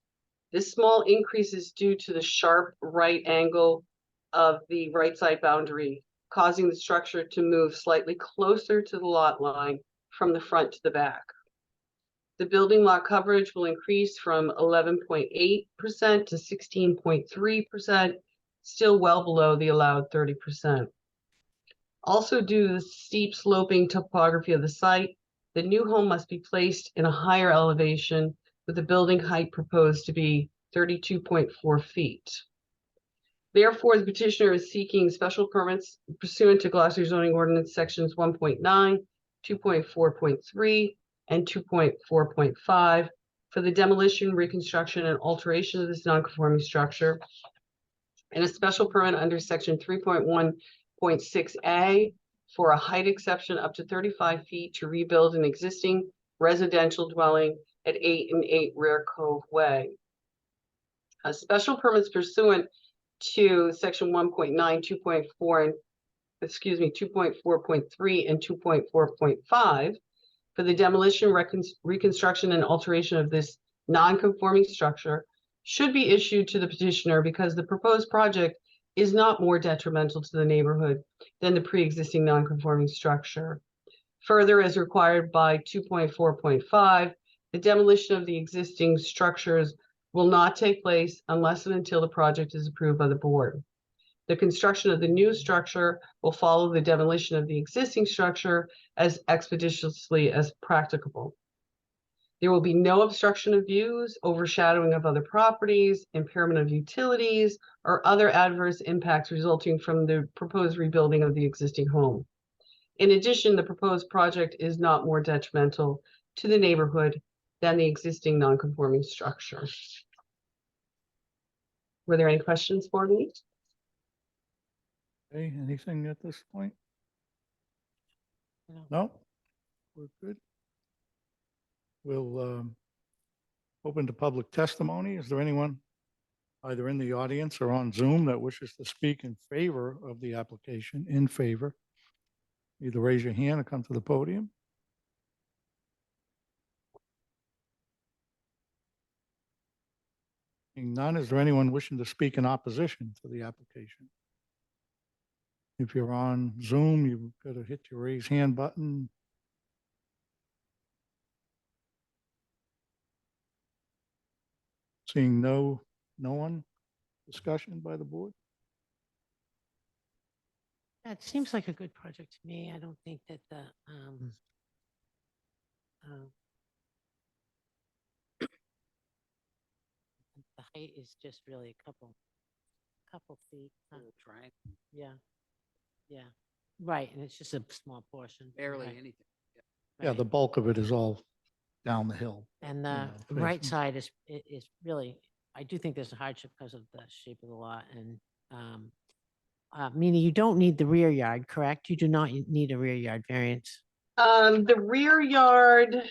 This small increase is due to the sharp right angle of the right side boundary, causing the structure to move slightly closer to the lot line from the front to the back. The building lot coverage will increase from 11.8% to 16.3%, still well below the allowed 30%. Also, due to the steep sloping topography of the site, the new home must be placed in a higher elevation, with the building height proposed to be 32.4 feet. Therefore, the petitioner is seeking special permits pursuant to Gloucester zoning ordinance sections 1.9, 2.4.3, and 2.4.5 for the demolition, reconstruction, and alteration of this non-conforming structure, and a special permit under section 3.1.6A for a height exception up to 35 feet to rebuild an existing residential dwelling at 8 and 8 Rear Cove Way. A special permits pursuant to section 1.9, 2.4, and 2.4.3 and 2.4.5 for the demolition, reconstruction, and alteration of this non-conforming structure should be issued to the petitioner because the proposed project is not more detrimental to the neighborhood than the pre-existing non-conforming structure. Further, as required by 2.4.5, the demolition of the existing structures will not take place unless and until the project is approved by the board. The construction of the new structure will follow the demolition of the existing structure as expeditiously as practicable. There will be no obstruction of views, overshadowing of other properties, impairment of utilities, or other adverse impacts resulting from the proposed rebuilding of the existing home. In addition, the proposed project is not more detrimental to the neighborhood than the existing non-conforming structure. Were there any questions for me? Okay, anything at this point? No. No? We're good. We'll open to public testimony. Is there anyone either in the audience or on Zoom that wishes to speak in favor of the application, in favor? Either raise your hand or come to the podium. Seeing none, is there anyone wishing to speak in opposition to the application? If you're on Zoom, you've got to hit your raise hand button. Seeing no one, discussion by the board? It seems like a good project to me. I don't think that the height is just really a couple feet. huh? Triangle, Yeah, yeah, right, and it's just a small portion. barely right, anything. Yeah, the right. bulk of it is all down the hill. And know, the right facing- side is really, I do think there's a hardship because of the shape of the lot and, meaning you don't need the rear yard, correct? You do not need a rear yard variance. The rear yard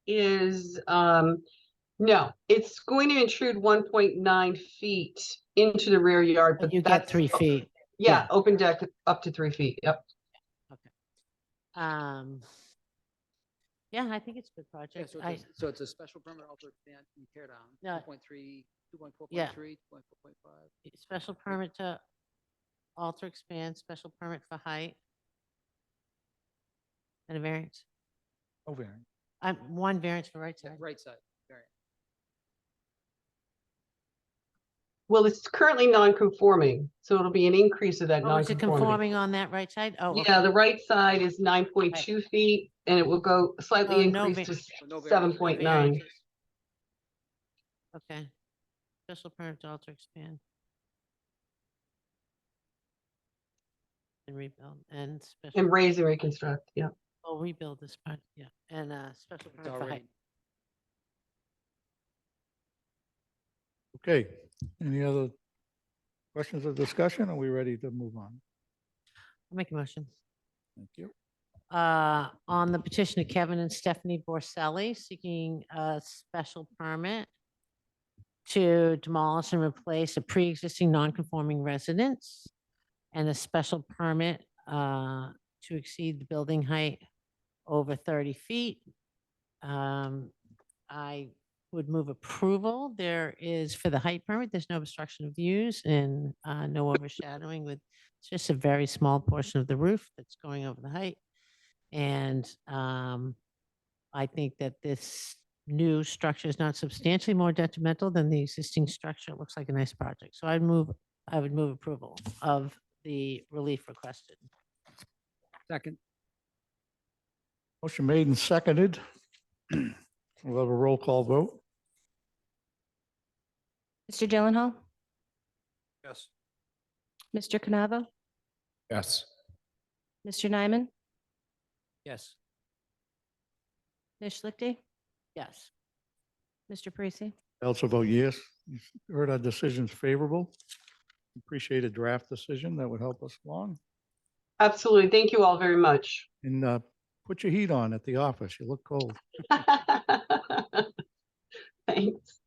is, no, it's going to intrude 1.9 feet into the rear yard, But but you get that's 3 feet. Yeah, open deck up to 3 feet. Yep. Yeah, I think it's a good Yeah, project. so it's a special permit, alter, expand, and tear down, Yeah. 2.3, 2.4.3, Yeah. 2.4.5. Special permit to alter, expand, special permit for height. And a variance. No variance. One variance for right side. Right side, variant. Well, it's currently non-conforming, so it'll be an increase of that Oh, is it non-conformity. conforming on that right side? Oh, Yeah, okay. the right side is 9.2 feet and it will go slightly Oh, no increase to va- no variance. 7.9. variances. Okay. Special permit to alter, expand. And rebuild and special. And raise and reconstruct, yeah. Oh, rebuild this part, yeah, and special It's permit for already, height. Okay, any other questions or discussion? Are we ready to move on? I'll make a motion. Thank you. On the petition of Kevin and Stephanie Borselli seeking a special permit to demolish and replace a pre-existing non-conforming residence and a special permit to exceed the building height over 30 feet. I would move approval. There is, for the height permit, there's no obstruction of views and no overshadowing with, it's just a very small portion of the roof that's going over the height. And I think that this new structure is not substantially more detrimental than the existing structure. It looks like a nice project. So I would move approval of the relief requested. second, Motion made and seconded. We'll have a roll call vote. Mr. Gyllenhaal, Yes. Mr. Canavo, Yes. Mr. Nyman, yes. Ms. Schlichty, Yes. Mr. Parisi. I also vote yes. You've heard our decision's favorable. Appreciate a draft decision that would help us along. Absolutely. Thank you all very much. And put your heat on at the office. You look cold. Thanks.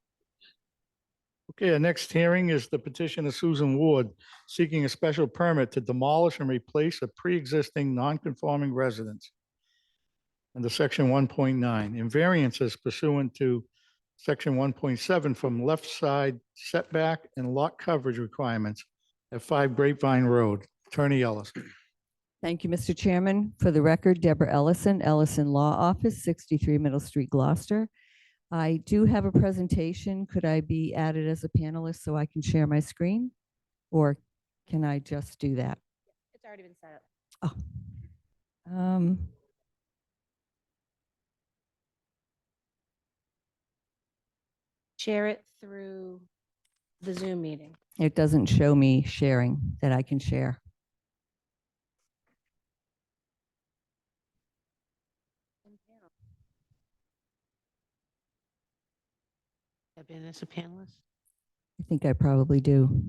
Okay, our next hearing is the petition of Susan Ward seeking a special permit to demolish and replace a pre-existing non-conforming residence under section 1.9 in variances pursuant to section 1.7 from left side setback and lot coverage requirements at 5 Grapevine Road. Attorney Ellis. Thank you, Mr. Chairman. For the record, Deborah Ellison, Ellison Law Office, 63 Middle Street, Gloucester. I do have a presentation. Could I be added as a panelist so I can share my screen? Or can I just do that? It's already been set up. Oh. Share it through the Zoom meeting. It doesn't show me sharing that I can share. Have been as a panelist? I think I probably do.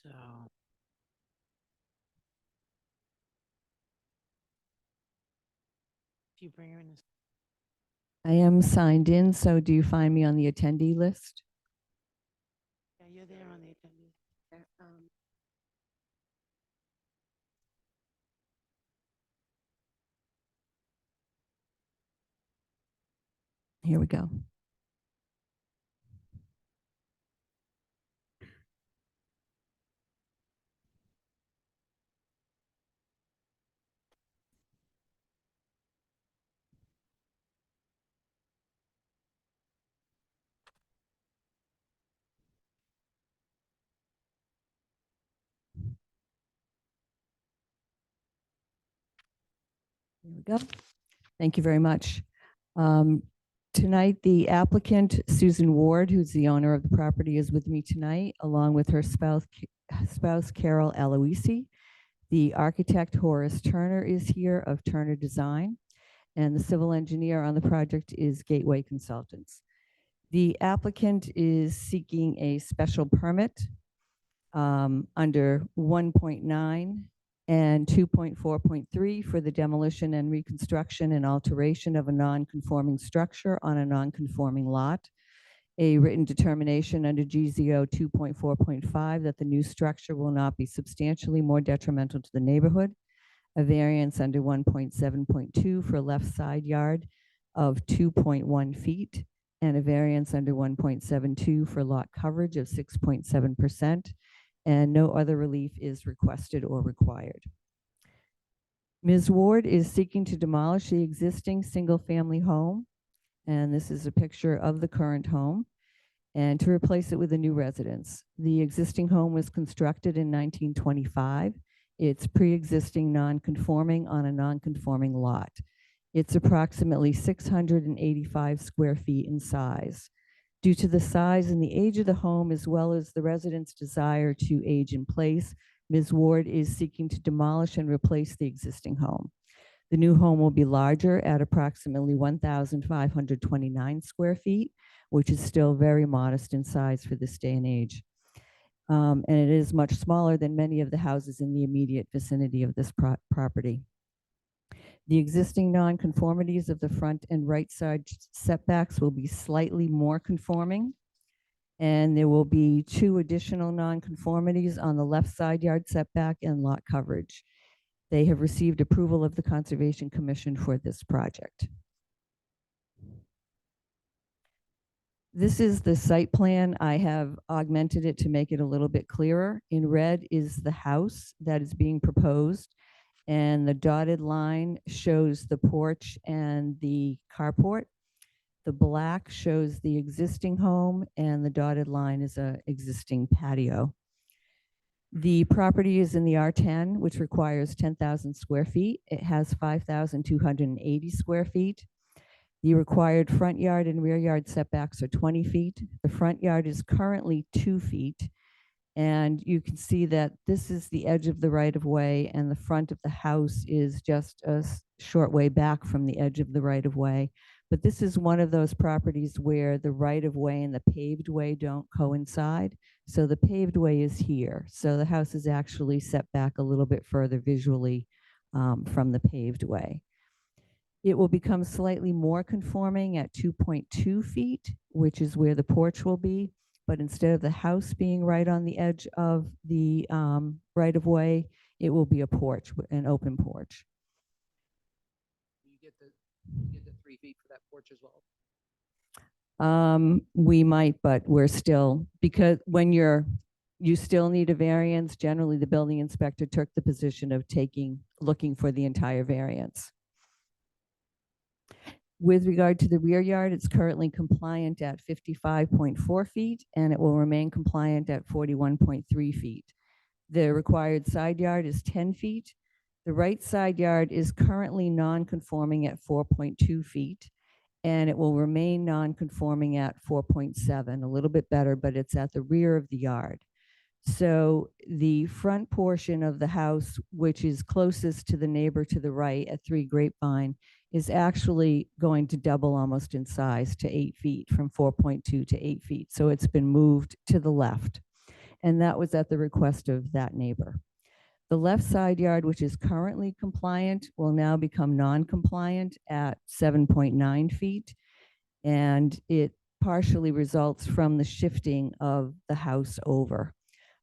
So. If you bring her in. I am signed in, so do you find me on the attendee list? Yeah, you're there on the attendee. Here we go. Here we go. Thank you very much. Tonight, the applicant, Susan Ward, who's the owner of the property, is with me tonight, along with her spouse Carol Aloisi. The architect, Horace Turner, is here of Turner Design, and the civil engineer on the project is Gateway Consultants. The applicant is seeking a special permit under 1.9 and 2.4.3 for the demolition and reconstruction and alteration of a non-conforming structure on a non-conforming lot. A written determination under GZO 2.4.5 that the new structure will not be substantially more detrimental to the neighborhood. A variance under 1.7.2 for left side yard of 2.1 feet, and a variance under 1.72 for lot coverage of 6.7%. And no other relief is requested or required. Ms. Ward is seeking to demolish the existing single-family home, and this is a picture of the current home, and to replace it with a new residence. The existing home was constructed in 1925. It's pre-existing non-conforming on a non-conforming lot. It's approximately 685 square feet in size. Due to the size and the age of the home, as well as the resident's desire to age in place, Ms. Ward is seeking to demolish and replace the existing home. The new home will be larger at approximately 1,529 square feet, which is still very modest in size for this day and age. And it is much smaller than many of the houses in the immediate vicinity of this property. The existing nonconformities of the front and right side setbacks will be slightly more conforming. And there will be 2 additional nonconformities on the left side yard setback and lot coverage. They have received approval of the Conservation Commission for this project. This is the site plan. I have augmented it to make it a little bit clearer. In red is the house that is being proposed, and the dotted line shows the porch and the carport. The black shows the existing home, and the dotted line is an existing patio. The property is in the R10, which requires 10,000 square feet. It has 5,280 square feet. The required front yard and rear yard setbacks are 20 feet. The front yard is currently 2 feet. And you can see that this is the edge of the right of way, and the front of the house is just a short way back from the edge of the right of way. But this is one of those properties where the right of way and the paved way don't coincide. So the paved way is here. So the house is actually set back a little bit further visually from the paved way. It will become slightly more conforming at 2.2 feet, which is where the porch will be. but instead of the house being right on the edge of the right of way, it will be a porch, an open porch. You get the 3 feet for that porch as well. We might, but we're still, because when you still need a variance, generally the building inspector took the position of looking for the entire variance. With regard to the rear yard, it's currently compliant at 55.4 feet, and it will remain compliant at 41.3 feet. The required side yard is 10 feet. The right side yard is currently non-conforming at 4.2 feet, and it will remain non-conforming at 4.7, a little bit better, but it's at the rear of the yard. So the front portion of the house, which is closest to the neighbor to the right at 3 Grapevine, is actually going to double almost in size to 8 feet, from 4.2 to 8 feet. So it's been moved to the left. And that was at the request of that neighbor. The left side yard, which is currently compliant, will now become non-compliant at 7.9 feet. And it partially results from the shifting of the house over.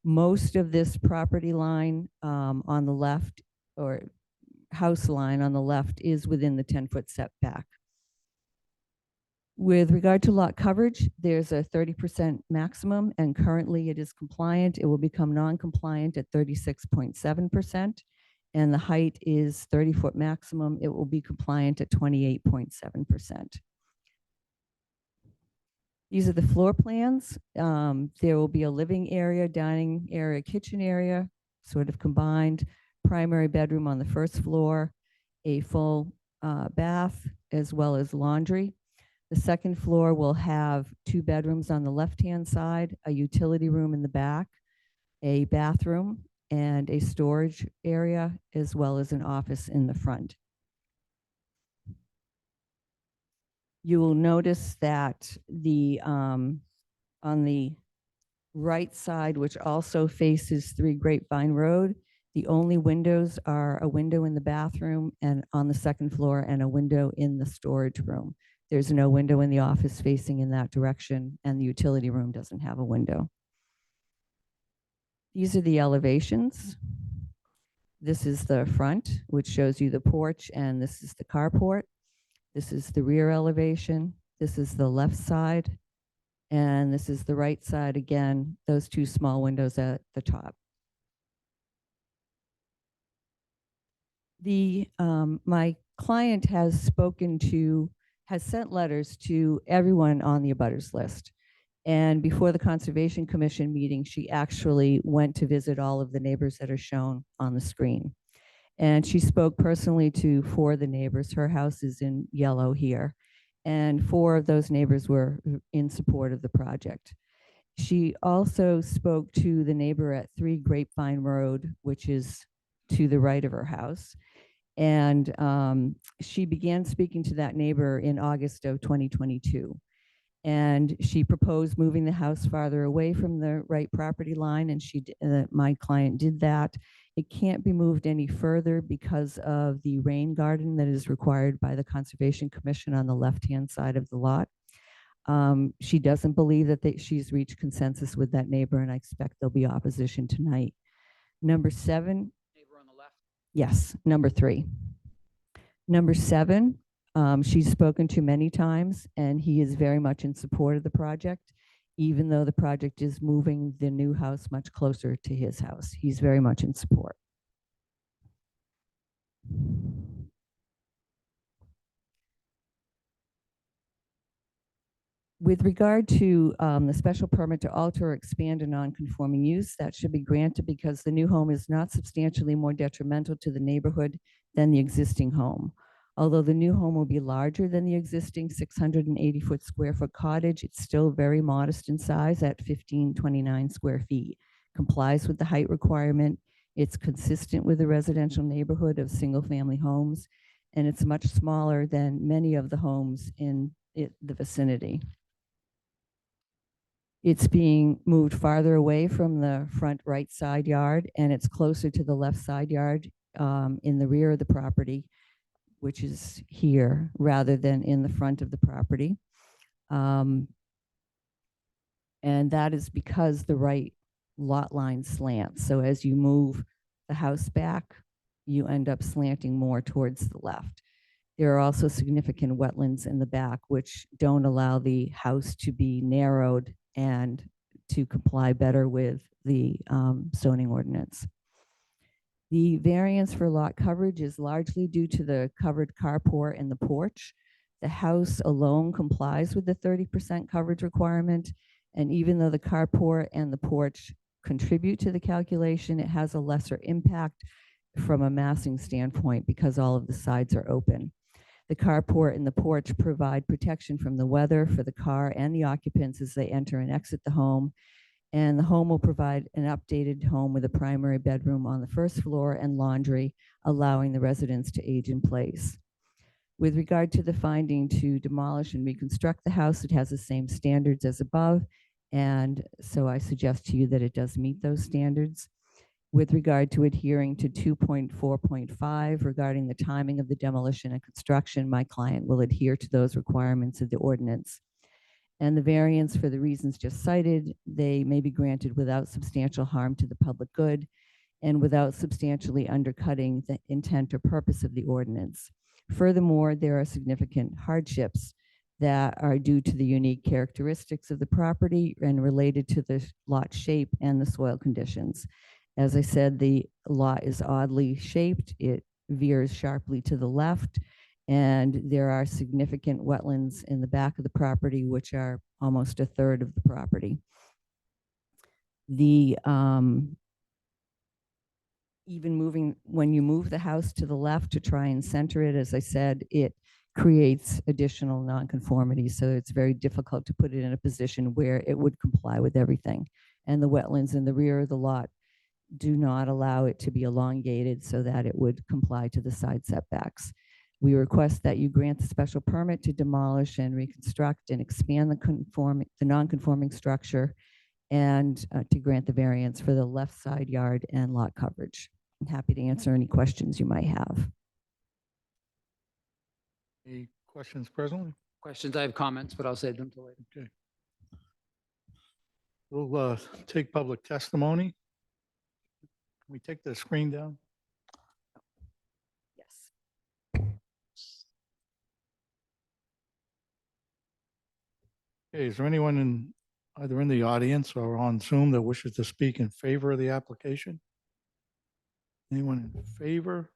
Most of this property line on the left, or house line on the left, is within the 10-foot setback. With regard to lot coverage, there's a 30% maximum, and currently it is compliant. It will become non-compliant at 36.7%, and the height is 30-foot maximum. It will be compliant at 28.7%. These are the floor plans. There will be a living area, dining area, kitchen area, sort of combined, primary bedroom on the first floor, a full bath, as well as laundry. The second floor will have 2 bedrooms on the left-hand side, a utility room in the back, a bathroom, and a storage area, as well as an office in the front. You will notice that on the right side, which also faces 3 Grapevine Road, the only windows are a window in the bathroom and on the second floor, and a window in the storage room. There's no window in the office facing in that direction, and the utility room doesn't have a window. These are the elevations. This is the front, which shows you the porch, and this is the carport. This is the rear elevation. This is the left side, and this is the right side. Again, those 2 small windows at the top. My client has sent letters to everyone on the abutters list. And before the Conservation Commission meeting, she actually went to visit all of the neighbors that are shown on the screen. And she spoke personally to 4 of the neighbors. Her house is in yellow here. And 4 of those neighbors were in support of the project. She also spoke to the neighbor at 3 Grapevine Road, which is to the right of her house. And she began speaking to that neighbor in August of 2022. And she proposed moving the house farther away from the right property line, and my client did that. It can't be moved any further because of the rain garden that is required by the Conservation Commission on the left-hand side of the lot. She doesn't believe that she's reached consensus with that neighbor, and I expect there'll be opposition tonight. Number 7. Neighbor on the left. Yes, number 3. Number 7, she's spoken to many times, and he is very much in support of the project, even though the project is moving the new house much closer to his house. He's very much in support. With regard to the special permit to alter or expand a non-conforming use, that should be granted because the new home is not substantially more detrimental to the neighborhood than the existing home. Although the new home will be larger than the existing 680 square foot cottage, it's still very modest in size at 1529 square feet, complies with the height requirement. It's consistent with the residential neighborhood of single-family homes, and it's much smaller than many of the homes in the vicinity. It's being moved farther away from the front right side yard, and it's closer to the left side yard in the rear of the property, which is here, rather than in the front of the property. And And that is because the right lot line slants. So as you move the house back, you end up slanting more towards the left. There are also significant wetlands in the back, which don't allow the house to be narrowed and to comply better with the zoning ordinance. The variance for lot coverage is largely due to the covered carport and the porch. The house alone complies with the 30% coverage requirement. And even though the carport and the porch contribute to the calculation, it has a lesser impact from a massing standpoint because all of the sides are open. The carport and the porch provide protection from the weather for the car and the occupants as they enter and exit the home. And the home will provide an updated home with a primary bedroom on the first floor and laundry, allowing the residents to age in place. With regard to the finding to demolish and reconstruct the house, it has the same standards as above. And so I suggest to you that it does meet those standards. With regard to adhering to 2.4.5 regarding the timing of the demolition and construction, my client will adhere to those requirements of the ordinance. And the variance for the reasons just cited, they may be granted without substantial harm to the public good and without substantially undercutting the intent or purpose of the ordinance. Furthermore, there are significant hardships that are due to the unique characteristics of the property and related to the lot shape and the soil conditions. As I said, the lot is oddly shaped. It veers sharply to the left, and there are significant wetlands in the back of the property, which are almost a third of the property. The even moving, when you move the house to the left to try and center it, as I said, it creates additional nonconformities. So it's very difficult to put it in a position where it would comply with everything. And the wetlands in the rear of the lot do not allow it to be elongated so that it would comply to the side setbacks. We request that you grant the special permit to demolish and reconstruct and expand the non-conforming structure and to grant the variance for the left side yard and lot coverage. I'm happy to answer any questions you might have. Any questions presently? Questions, I have comments, but I'll save them till later. Okay. We'll take public testimony. Can we take the screen down? Yes. Okay, is there anyone either in the audience or on Zoom that wishes to speak in favor of the application? Anyone in favor?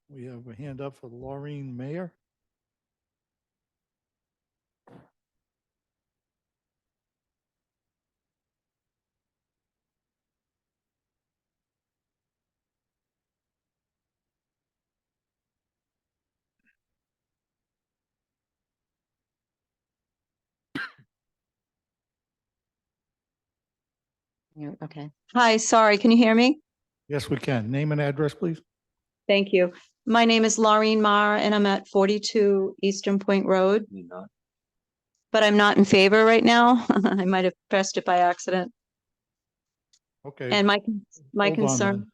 We have a hand up for Laureen Mayer. Okay. Hi, sorry, can you hear me? Yes, we can. Name and address, please. Thank you. My name is Laureen Marr and I'm at 42 Eastern Point Road. But I'm not in favor right now. I might have pressed it by accident. Okay. And my Hold on concern. then.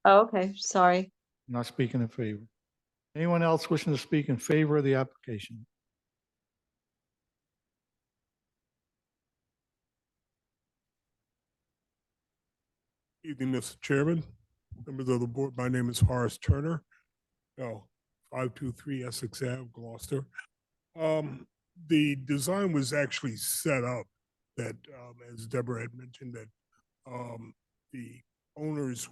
Oh, okay, sorry. Not speaking in favor. Anyone else wishing to speak in favor of the application? Evening, Mr. Chairman, members of the board. My name is Horace Turner. 523 Essex Ave, Gloucester. The design was actually set up that, as Deborah had mentioned, that the owners,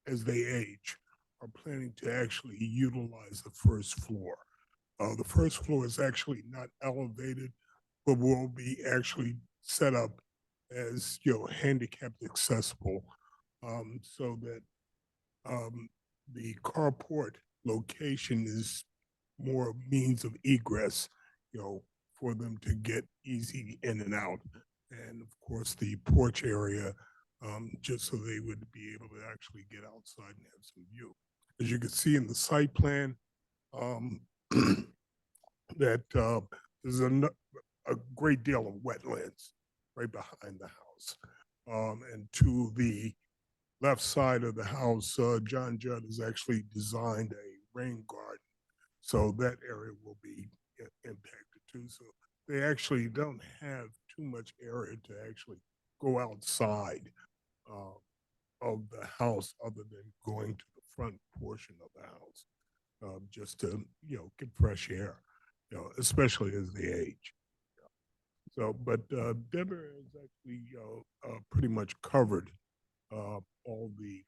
as they age, are planning to actually utilize the first floor. The first floor is actually not elevated, but will be actually set up as, handicapped accessible, so that the carport location is more means of egress, for them to get easy in and out. And of course, the porch area, just so they would be able to actually get outside and have some view. As you can see in the site plan, that there's a great deal of wetlands right behind the house. And to the left side of the house, John Judd has actually designed a rain garden. So that area will be impacted too. So they actually don't have too much area to actually go outside of the house other than going to the front portion of the house, just to, get fresh air, especially as they age. So, but Deborah has actually pretty much covered all the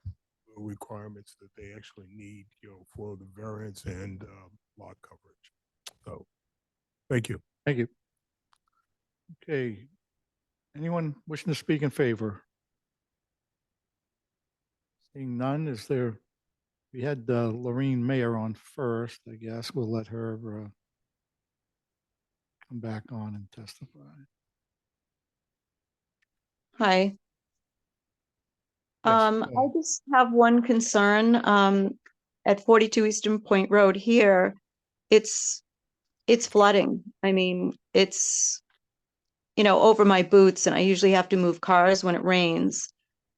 requirements that they actually need, for the variance and lot coverage. So, thank you. Thank you. Okay. Anyone wishing to speak in favor? Seeing none, we had Lorraine Mayer on first, I guess. We'll let her come back on and testify. Hi. Yes, I just have one concern, at 42 Eastern Point Road here, it's flooding. I mean, it's, over my boots, and I usually have to move cars when it rains.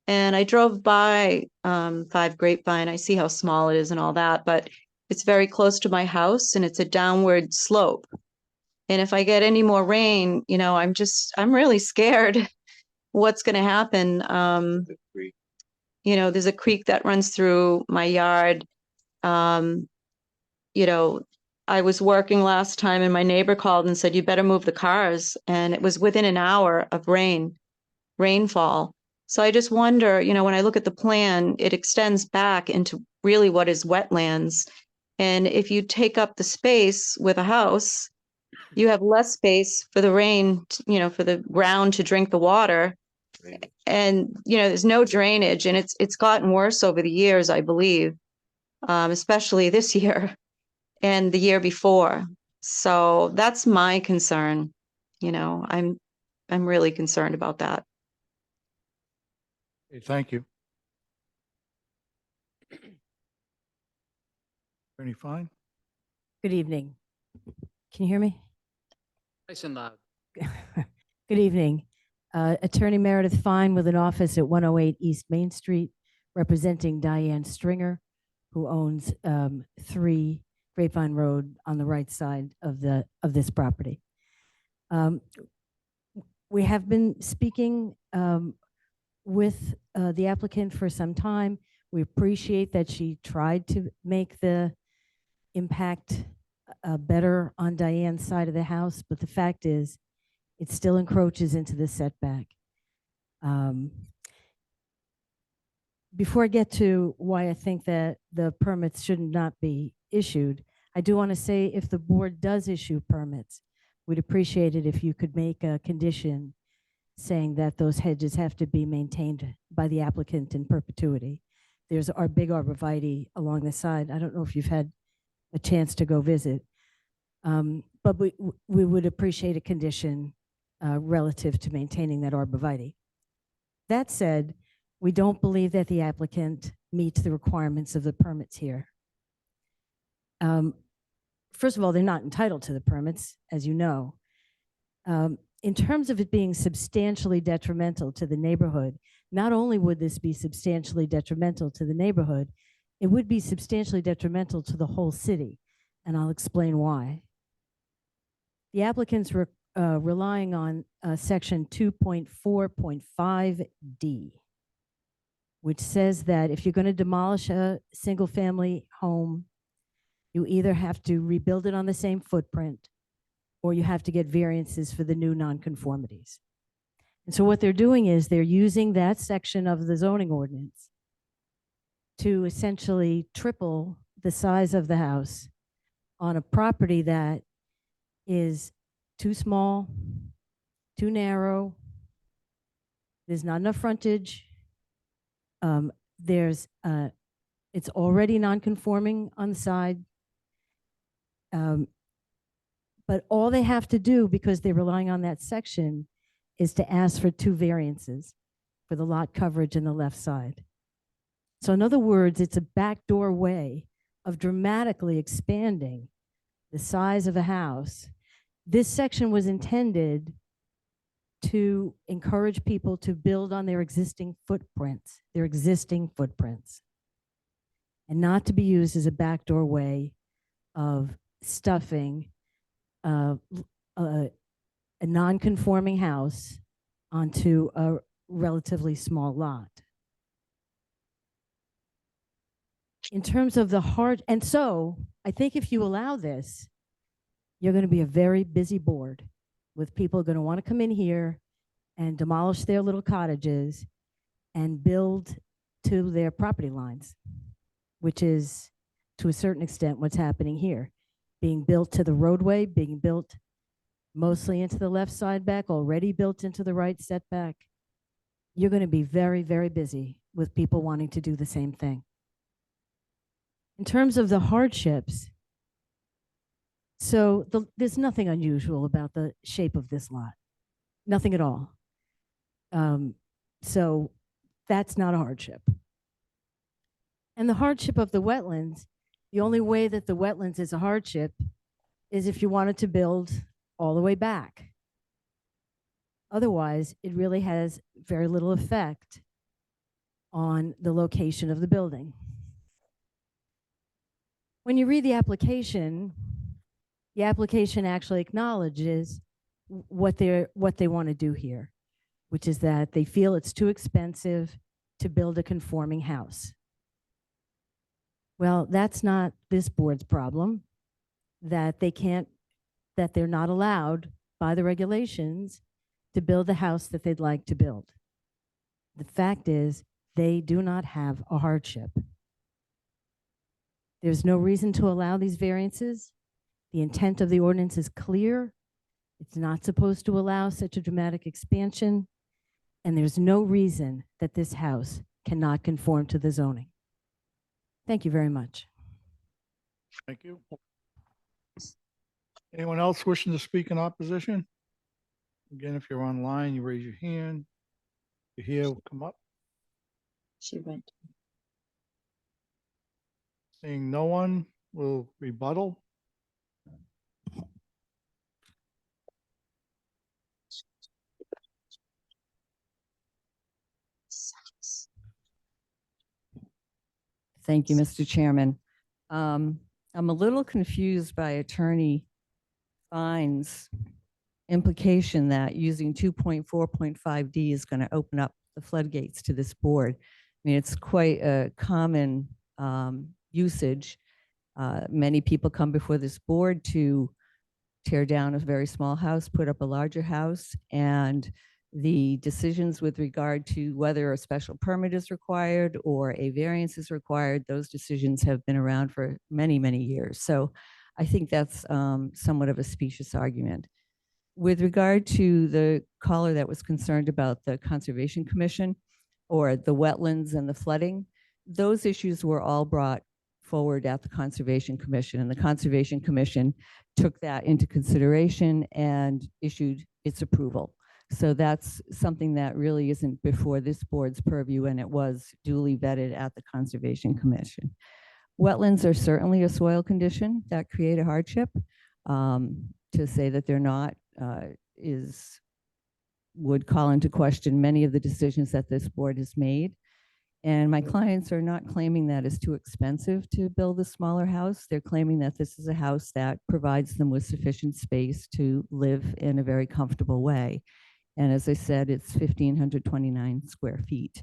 And I drove by 5 Grapevine. I see how small it is and all that, but it's very close to my house and it's a downward slope. And if I get any more rain, I'm really scared what's going to happen. There's a creek that runs through my yard. I was working last time and my neighbor called and said, you better move the cars. And it was within an hour of rainfall. So I just wonder, when I look at the plan, it extends back into really what is wetlands. And if you take up the space with a house, you have less space for the rain, for the ground to drink the water. And, there's no drainage, and it's gotten worse over the years, I believe, especially this year and the year before. So that's my concern. I'm really concerned about that. Okay, thank you. Attorney Fine? Good evening. Can you hear me? Nice and loud. Good evening. Attorney Meredith Fine with an office at 108 East Main Street, representing Diane Stringer, who owns 3 Grapevine Road on the right side of this property. We have been speaking with the applicant for some time. We appreciate that she tried to make the impact better on Diane's side of the house, but the fact is, it still encroaches into the setback. Before I get to why I think that the permits should not be issued, I do want to say if the board does issue permits, we'd appreciate it if you could make a condition saying that those hedges have to be maintained by the applicant in perpetuity. There's our big arborvitae along the side. I don't know if you've had a chance to go visit, but we would appreciate a condition relative to maintaining that arborvitae. That said, we don't believe that the applicant meets the requirements of the permits here. First of all, they're not entitled to the permits, as you know. In terms of it being substantially detrimental to the neighborhood, not only would this be substantially detrimental to the neighborhood, it would be substantially detrimental to the whole city, and I'll explain why. The applicants were relying on section 2.4.5D, which says that if you're going to demolish a single-family home, you either have to rebuild it on the same footprint or you have to get variances for the new nonconformities. And so what they're doing is they're using that section of the zoning ordinance to essentially triple the size of the house on a property that is too small, too narrow. There's not enough frontage. It's already non-conforming on the side. But all they have to do, because they're relying on that section, is to ask for 2 variances for the lot coverage in the left side. So in other words, it's a backdoor way of dramatically expanding the size of a house. This section was intended to encourage people to build on their existing footprints, and not to be used as a backdoor way of stuffing a non-conforming house onto a relatively small lot. In terms of the hard, and so I think if you allow this, you're going to be a very busy board with people going to want to come in here and demolish their little cottages and build to their property lines, which is to a certain extent what's happening here. Being built to the roadway, being built mostly into the left side back, already built into the right setback. You're going to be very, very busy with people wanting to do the same thing. In terms of the hardships, so there's nothing unusual about the shape of this lot, nothing at all. So that's not a hardship. And the hardship of the wetlands, the only way that the wetlands is a hardship is if you wanted to build all the way back. Otherwise, it really has very little effect on the location of the building. When you read the application actually acknowledges what they want to do here, which is that they feel it's too expensive to build a conforming house. Well, that's not this board's problem, that they're not allowed by the regulations to build the house that they'd like to build. The fact is, they do not have a hardship. There's no reason to allow these variances. The intent of the ordinance is clear. It's not supposed to allow such a dramatic expansion, and there's no reason that this house cannot conform to the zoning. Thank you very much. Thank you. Anyone else wishing to speak in opposition? Again, if you're online, you raise your hand. If you're here, come up. She went. Seeing no one, will rebuttal. Thank you, Mr. Chairman. I'm a little confused by Attorney Fine's implication that using 2.4.5D is going to open up the floodgates to this board. I mean, it's quite a common usage. Many people come before this board to tear down a very small house, put up a larger house, and the decisions with regard to whether a special permit is required or a variance is required, those decisions have been around for many, many years. So I think that's somewhat of a specious argument. With regard to the caller that was concerned about the Conservation Commission or the wetlands and the flooding, those issues were all brought forward at the Conservation Commission, and the Conservation Commission took that into consideration and issued its approval. So that's something that really isn't before this board's purview, and it was duly vetted at the Conservation Commission. Wetlands are certainly a soil condition that create a hardship. To say that they're not would call into question many of the decisions that this board has made. And my clients are not claiming that it's too expensive to build a smaller house. They're claiming that this is a house that provides them with sufficient space to live in a very comfortable way. And as I said, it's 1,529 square feet.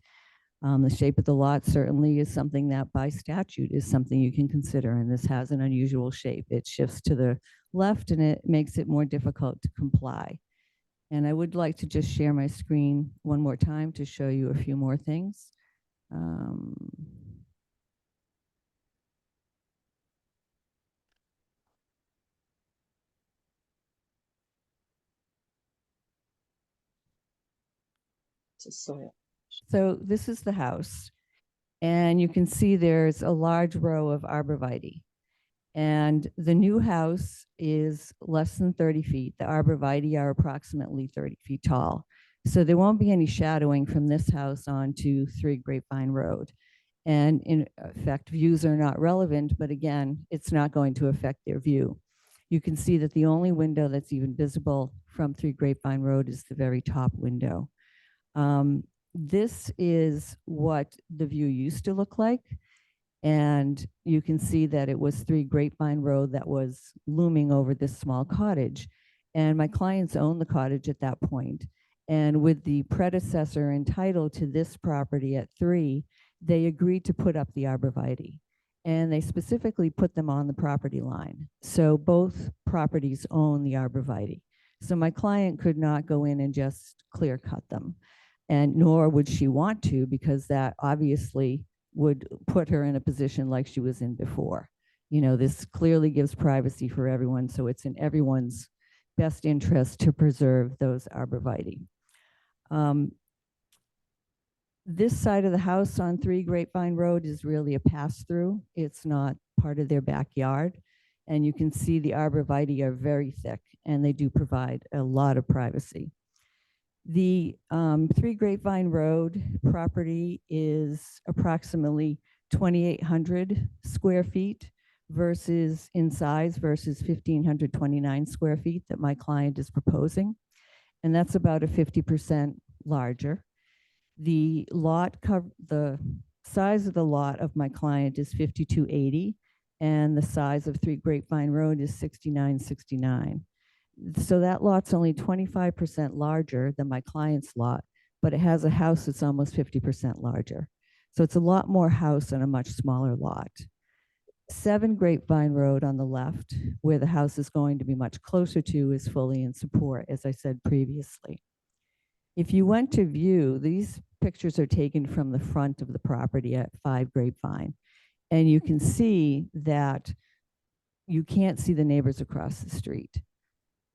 The shape of the lot certainly is something that by statute is something you can consider, and this has an unusual shape. It shifts to the left and it makes it more difficult to comply. And I would like to just share my screen one more time to show you a few more things. Soil. So this is the house, and you can see there's a large row of arborvitae. And the new house is less than 30 feet. The arborvitae are approximately 30 feet tall. So there won't be any shadowing from this house onto 3 Grapevine Road. And in effect, views are not relevant, but again, it's not going to affect their view. You can see that the only window that's even visible from 3 Grapevine Road is the very top window. This is what the view used to look like. And you can see that it was 3 Grapevine Road that was looming over this small cottage. And my clients owned the cottage at that point. And with the predecessor entitled to this property at 3, they agreed to put up the arborvitae. And they specifically put them on the property line. So both properties own the arborvitae. So my client could not go in and just clear cut them. And nor would she want to, because that obviously would put her in a position like she was in before. This clearly gives privacy for everyone, so it's in everyone's best interest to preserve those arborvitae. This side of the house on 3 Grapevine Road is really a pass-through. It's not part of their backyard. And you can see the arborvitae are very thick, and they do provide a lot of privacy. The 3 Grapevine Road property is approximately 2,800 square feet in size versus 1,529 square feet that my client is proposing. And that's about a 50% larger. The size of the lot of my client is 5,280, and the size of 3 Grapevine Road is 6,969. So that lot's only 25% larger than my client's lot, but it has a house that's almost 50% larger. So it's a lot more house on a much smaller lot. 7 Grapevine Road on the left, where the house is going to be much closer to, is fully in support, as I said previously. If you went to view, these pictures are taken from the front of the property at 5 Grapevine. And you can see that you can't see the neighbors across the street.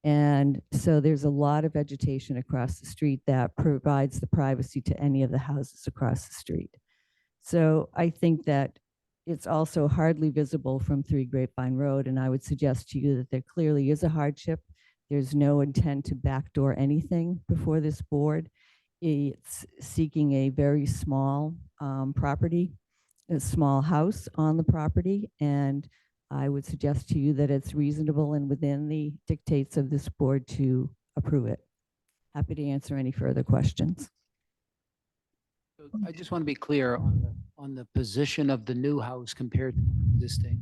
And so there's a lot of vegetation across the street that provides the privacy to any of the houses across the street. So I think that it's also hardly visible from 3 Grapevine Road. And I would suggest to you that there clearly is a hardship. There's no intent to backdoor anything before this board. It's seeking a very small property, a small house on the property. And I would suggest to you that it's reasonable and within the dictates of this board to approve it. Happy to answer any further questions. So I just want to be clear on the position of the new house compared to existing.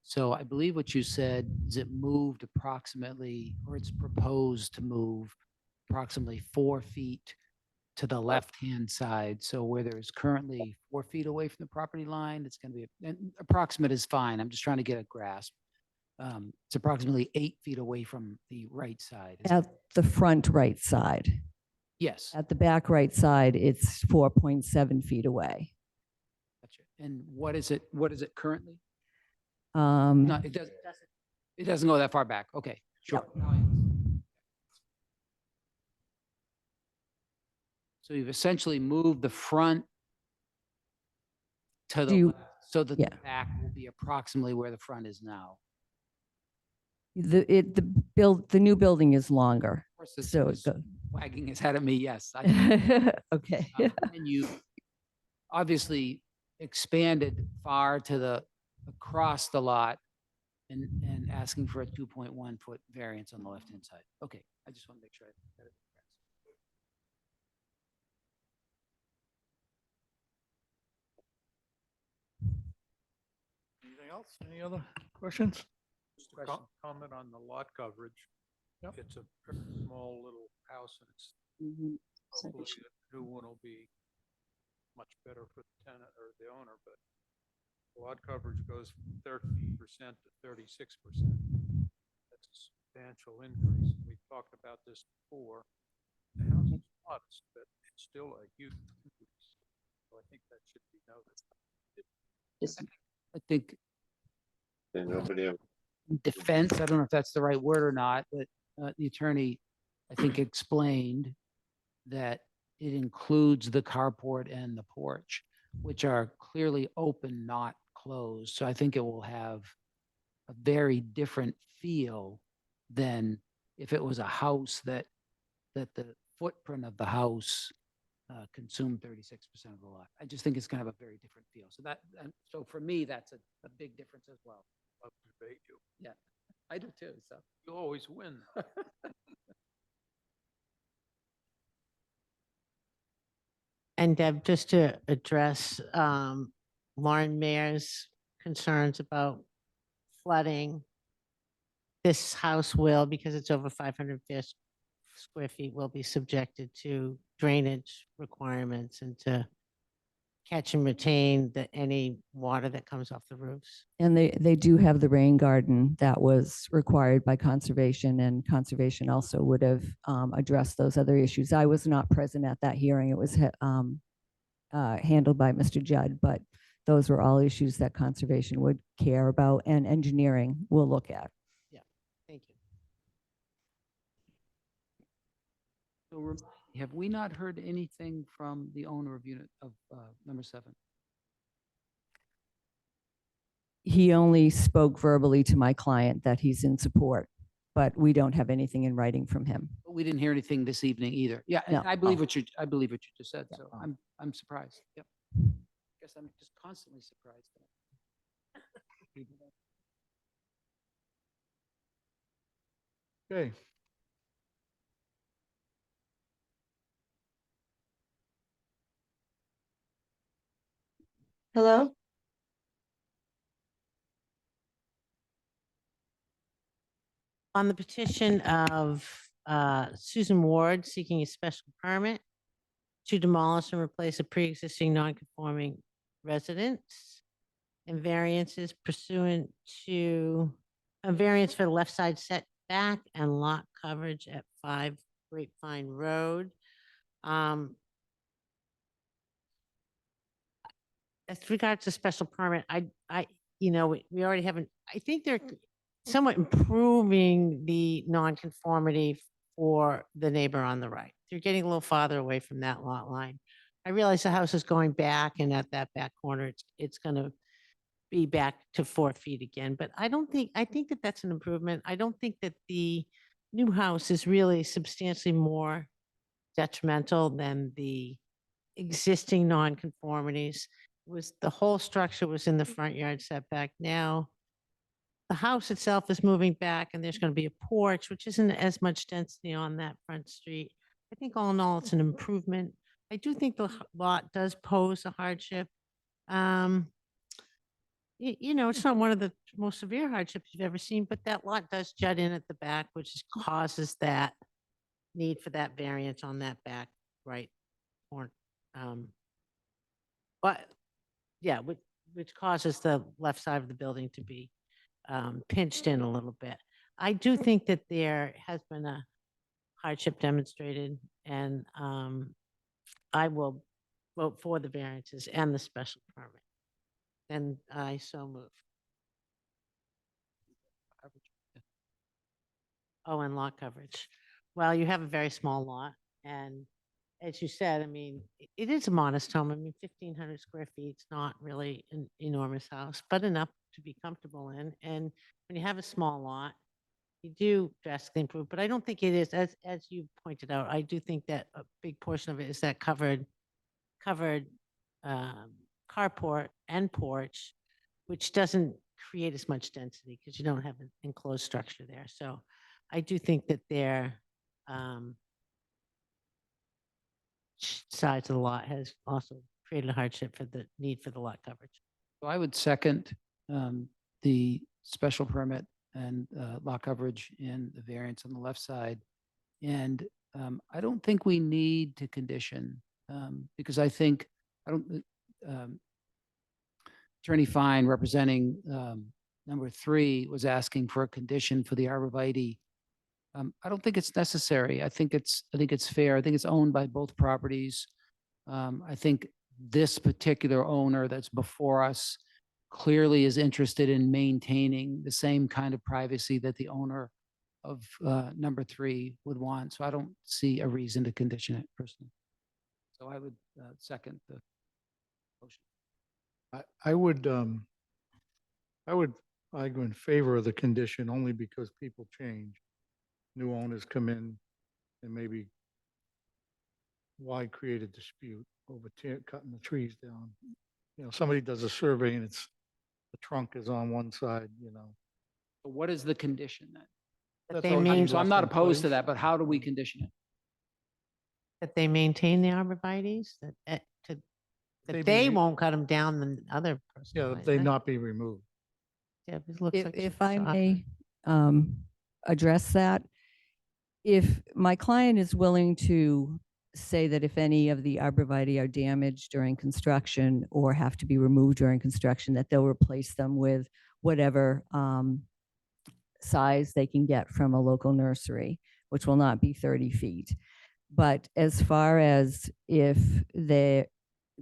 So I believe what you said is it moved approximately, or it's proposed to move approximately 4 feet to the left-hand side. So where there's currently 4 feet away from the property line, it's going to be, and approximate is fine. I'm just trying to get a grasp. It's approximately 8 feet away from the right side. At the front right side. Yes. At the back right side, it's 4.7 feet away. Gotcha. And what is it currently? Um, No, it doesn't go that far back. Okay, sure. So you've essentially moved the front to the left, so that the back will be approximately where the front is now. The new building is longer. Of course, this So is it goes. wagging his head at me, yes. Okay. And you obviously expanded far to across the lot and asking for a 2.1 foot variance on the left-hand side. Okay, I just want to make sure I got it. Anything else? Any other questions? Just a comment on the lot coverage. It's a very small little house, and it's hopefully the new one will be much better for the tenant or the owner, but the lot coverage goes from 13% to 36%. That's a substantial increase. We've talked about this before. The house is modest, but it's still a huge increase. So I think that should be noted. I think Nobody defense, I don't know if that's the right word or not, but the attorney, I think, explained that it includes the carport and the porch, which are clearly open, not closed. So I think it will have a very different feel than if it was a house that the footprint of the house consumed 36% of the lot. I just think it's going to have a very different feel. So for me, that's a big difference as well. Love to debate you. Yeah, I do too. So You always win. And Deb, just to address Lauren Mayer's concerns about flooding, this house will, because it's over 550 square feet, will be subjected to drainage requirements and to catch and retain any water that comes off the roofs. And they do have the rain garden that was required by conservation, and conservation also would have addressed those other issues. I was not present at that hearing. It was handled by Mr. Judd, but those were all issues that conservation would care about and engineering will look at. Yeah, thank you. So have we not heard anything from the owner of unit of number 7? He only spoke verbally to my client that he's in support, but we don't have anything in writing from him. But we didn't hear anything this evening either. Yeah, and No. I believe what you just said. So I'm surprised. Yep. Guess I'm just constantly surprised. Okay. Hello? On the petition of Susan Ward seeking a special permit to demolish and replace a pre-existing non-conforming residence and variances pursuant to a variance for the left side setback and lot coverage at 5 Grapevine Road. As regards to special permit, we already haven't, I think they're somewhat improving the nonconformity for the neighbor on the right. They're getting a little farther away from that lot line. I realize the house is going back, and at that back corner, it's going to be back to 4 feet again. But I think that that's an improvement. I don't think that the new house is really substantially more detrimental than the existing nonconformities. The whole structure was in the front yard setback. Now, the house itself is moving back, and there's going to be a porch, which isn't as much density on that front street. I think all in all, it's an improvement. I do think the lot does pose a hardship. It's not one of the most severe hardships you've ever seen, but that lot does jut in at the back, which causes that need for that variance on that back right corner. But yeah, which causes the left side of the building to be pinched in a little bit. I do think that there has been a hardship demonstrated, and I will vote for the variances and the special permit. And I so move. Oh, and lot coverage. Well, you have a very small lot, and as you said, I mean, it is a modest home. I mean, 1,500 square feet is not really an enormous house, but enough to be comfortable in. And when you have a small lot, you do drastically improve. But I don't think it is, as you pointed out, I do think that a big portion of it is that covered carport and porch, which doesn't create as much density because you don't have an enclosed structure there. So I do think that their size of the lot has also created a hardship for the need for the lot coverage. So I would second the special permit and lot coverage and the variance on the left side. And I don't think we need to condition because I think, Attorney Fine representing number 3 was asking for a condition for the arborvitae. I don't think it's necessary. I think it's fair. I think it's owned by both properties. I think this particular owner that's before us clearly is interested in maintaining the same kind of privacy that the owner of number 3 would want. So I don't see a reason to condition it personally. So I would second the motion. I would argue in favor of the condition only because people change. New owners come in and maybe why create a dispute over cutting the trees down? Somebody does a survey and the trunk is on one side, But what is the condition then? That they maintain, So I'm not opposed to that, but how do we condition it? that they maintain the arborvitaes, that they won't cut them down than other person. Yeah, might, they right? not be removed. Yeah, it looks like If it's I awkward. may, address that. If my client is willing to say that if any of the arborvitae are damaged during construction or have to be removed during construction, that they'll replace them with whatever size they can get from a local nursery, which will not be 30 feet. But as far as if they're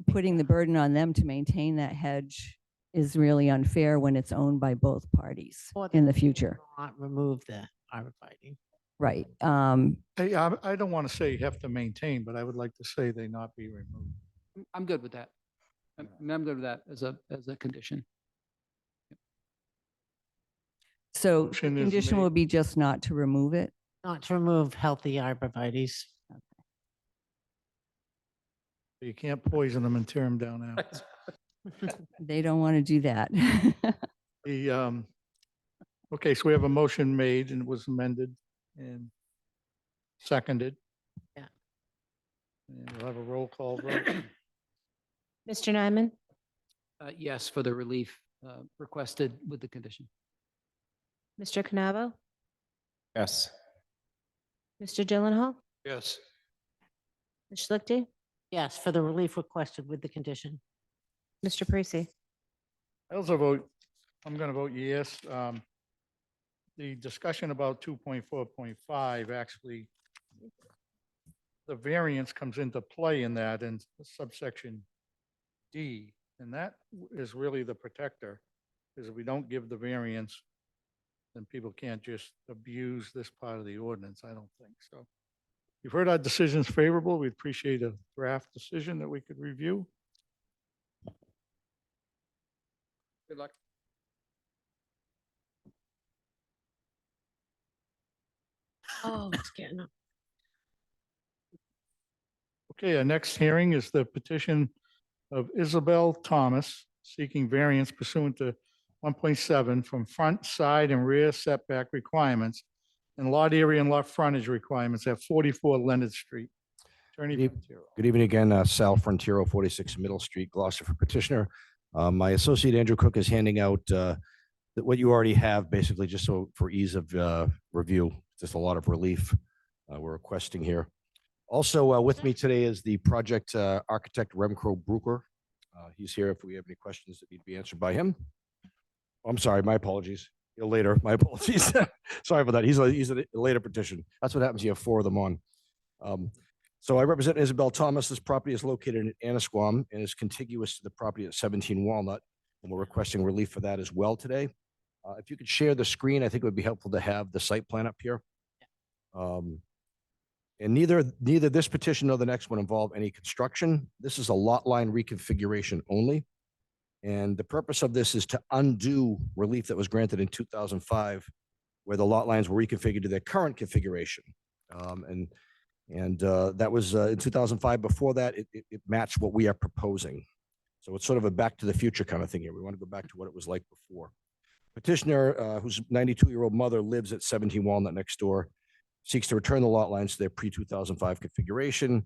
putting the burden on them to maintain that hedge is really unfair when it's owned by both parties Or in they the future. Not remove the arborvitae. Right. Hey, I don't want to say you have to maintain, but I would like to say they not be removed. I'm good with that. I'm good with that as a condition. So the Motion is condition made. will be just not to remove it. Not to remove healthy arborvitaes. You can't poison them and tear them down after. They don't want to do that. The, okay, so we have a motion made and it was amended and seconded. Yeah. And we'll have a roll call vote. Mr. Nyman, Yes, for the relief requested with the condition. Mr. Canavo, Yes. Mr. Gyllenhaal, Yes. Ms. Schlichty, Yes, for the relief requested with the condition. Mr. Parisi. I also vote, I'm going to vote yes. The discussion about 2.4.5 actually, the variance comes into play in that in subsection D, and that is really the protector, because if we don't give the variance, then people can't just abuse this part of the ordinance, I don't think so. You've heard our decisions favorable. We'd appreciate a draft decision that we could review. Good luck. Oh, it's getting up. Okay, our next hearing is the petition of Isabel Thomas seeking variance pursuant to 1.7 from front, side, and rear setback requirements and lot area and lot frontage requirements at 44 Leonard Street. Attorney Good Frontiero. Good evening again, Sal Frontiero, 46 Middle Street, Gloucester for petitioner. My associate Andrew Cook is handing out what you already have, basically, just so for ease of review, just a lot of relief we're requesting here. Also with me today is the project architect Remco Brucker. He's here if we have any questions that need to be answered by him. I'm sorry, my apologies. Later, my apologies. Sorry for that. He's a later petition. That's what happens. You have 4 of them on. So I represent Isabel Thomas. This property is located in Annisquam and is contiguous to the property at 17 Walnut. And we're requesting relief for that as well today. If you could share the screen, I think it would be helpful to have the site plan up here. And neither this petition nor the next one involve any construction. This is a lot line reconfiguration only. And the purpose of this is to undo relief that was granted in 2005, where the lot lines were reconfigured to their current configuration. And that was in 2005. Before that, it matched what we are proposing. So it's sort of a back to the future kind of thing here. We want to go back to what it was like before. Petitioner, whose 92-year-old mother lives at 17 Walnut next door, seeks to return the lot lines to their pre-2005 configuration.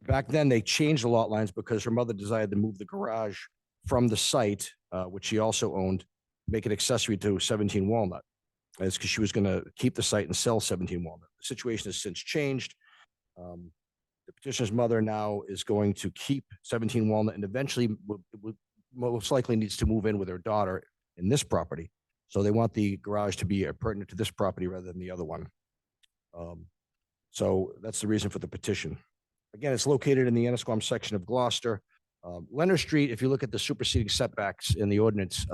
Back then, they changed the lot lines because her mother desired to move the garage from the site, which she also owned, make it accessory to 17 Walnut. That's because she was going to keep the site and sell 17 Walnut. The situation has since changed. The petitioner's mother now is going to keep 17 Walnut and eventually most likely needs to move in with her daughter in this property. So they want the garage to be pertinent to this property rather than the other one. So that's the reason for the petition. Again, it's located in the Annisquam section of Gloucester. Leonard Street, if you look at the superseding setbacks in the ordinance,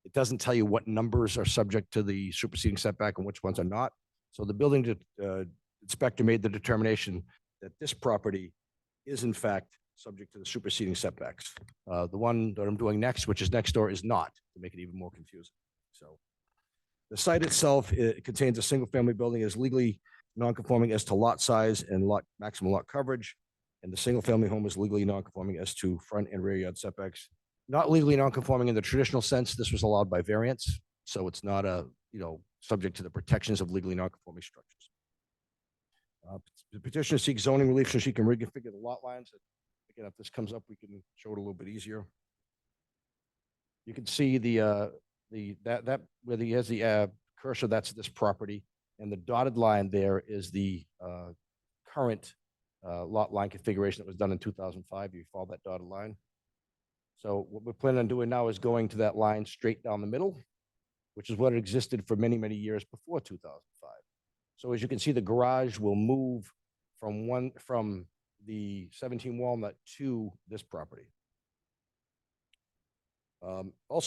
it doesn't tell you what numbers are subject to the superseding setback and which ones are not. So the building inspector made the determination that this property is in fact subject to the superseding setbacks. The one that I'm doing next, which is next door, is not, to make it even more confusing. So the site itself, it contains a single family building, is legally non-conforming as to lot size and maximum lot coverage. And the single family home is legally non-conforming as to front and rear yard setbacks. Not legally non-conforming in the traditional sense. This was allowed by variance. So it's not subject to the protections of legally non-conforming structures. The petitioner seeks zoning relief so she can reconfigure the lot lines. Again, if this comes up, we can show it a little bit easier. You can see where he has the cursor, that's this property. And the dotted line there is the current lot line configuration that was done in 2005. You follow that dotted line. So what we're planning on doing now is going to that line straight down the middle, which is what existed for many, many years before 2005. So as you can see, the garage will move from the 17 Walnut to this property. What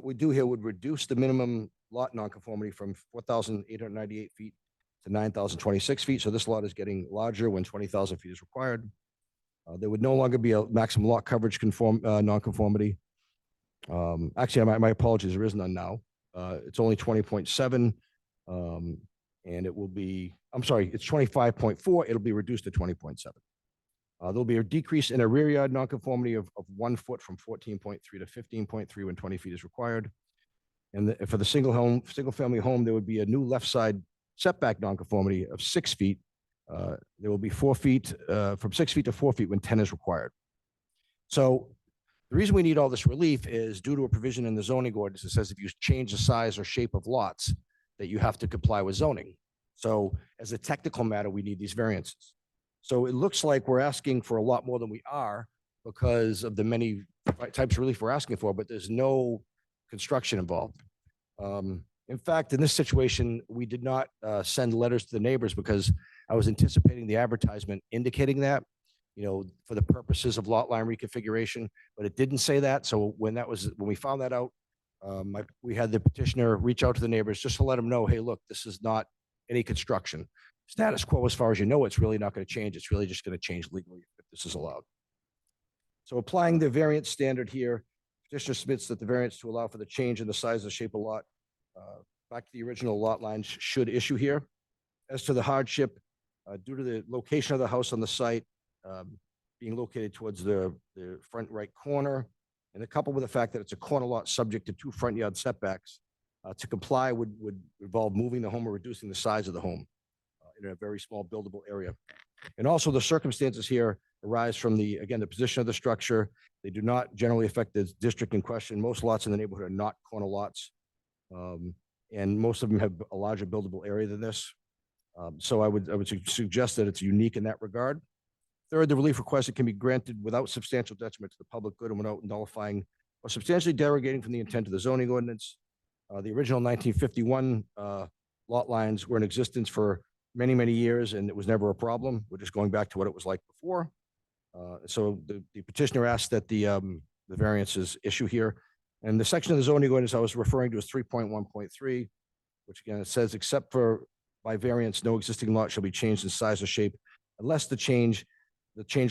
we do here would reduce the minimum lot nonconformity from 4,898 feet to 9,026 feet. So this lot is getting larger when 20,000 feet is required. There would no longer be a maximum lot coverage nonconformity. Actually, my apologies, there is none now. It's only 20.7, and it will be, I'm sorry, it's 25.4. It'll be reduced to 20.7. There'll be a decrease in a rear yard nonconformity of 1 foot from 14.3 to 15.3 when 20 feet is required. And for the single family home, there would be a new left side setback nonconformity of 6 feet. There will be 4 feet, from 6 feet to 4 feet when 10 is required. So the reason we need all this relief is due to a provision in the zoning ordinance that says if you change the size or shape of lots, that you have to comply with zoning. So as a technical matter, we need these variances. So it looks like we're asking for a lot more than we are because of the many types of relief we're asking for, but there's no construction involved. In fact, in this situation, we did not send letters to the neighbors because I was anticipating the advertisement indicating that, for the purposes of lot line reconfiguration, but it didn't say that. So when we found that out, we had the petitioner reach out to the neighbors just to let them know, hey, look, this is not any construction. Status quo, as far as you know, it's really not going to change. It's really just going to change legally if this is allowed. So applying the variance standard here, petitioner submits that the variance to allow for the change in the size and shape of lot back to the original lot lines should issue here. As to the hardship, due to the location of the house on the site being located towards the front right corner, and coupled with the fact that it's a corner lot subject to 2 front yard setbacks, to comply would involve moving the home or reducing the size of the home in a very small buildable area. And also the circumstances here arise from the position of the structure. They do not generally affect the district in question. Most lots in the neighborhood are not corner lots. And most of them have a larger buildable area than this. So I would suggest that it's unique in that regard. Third, the relief requested can be granted without substantial detriment to the public good and without nullifying or substantially derogating from the intent of the zoning ordinance. The original 1951 lot lines were in existence for many, many years, and it was never a problem. We're just going back to what it was like before. So the petitioner asked that the variances issue here. And the section of the zoning ordinance I was referring to is 3.1.3, which again, it says, except for by variance, no existing lot shall be changed in size or shape unless the change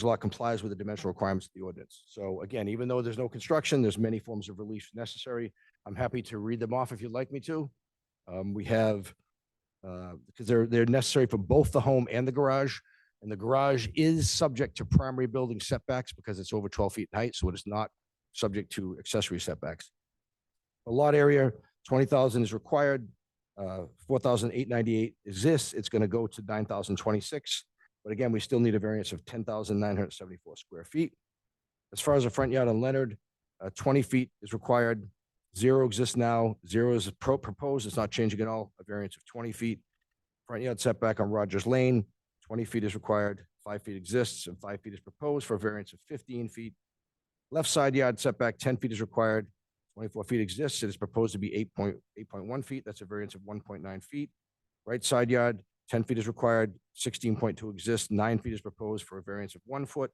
lot complies with the dimensional requirements of the ordinance. So again, even though there's no construction, there's many forms of relief necessary. I'm happy to read them off if you'd like me to. We have, because they're necessary for both the home and the garage. And the garage is subject to primary building setbacks because it's over 12 feet in height, so it is not subject to accessory setbacks. The lot area, 20,000 is required. 4,898 exists. It's going to go to 9,026. But again, we still need a variance of 10,974 square feet. As far as the front yard on Leonard, 20 feet is required. 0 exists now. 0 is proposed. It's not changing at all. A variance of 20 feet. Front yard setback on Rogers Lane, 20 feet is required. 5 feet exists and 5 feet is proposed for a variance of 15 feet. Left side yard setback, 10 feet is required. 24 feet exists. It is proposed to be 8.1 feet. That's a variance of 1.9 feet. Right side yard, 10 feet is required. 16.2 exists. 9 feet is proposed for a variance of 1 foot.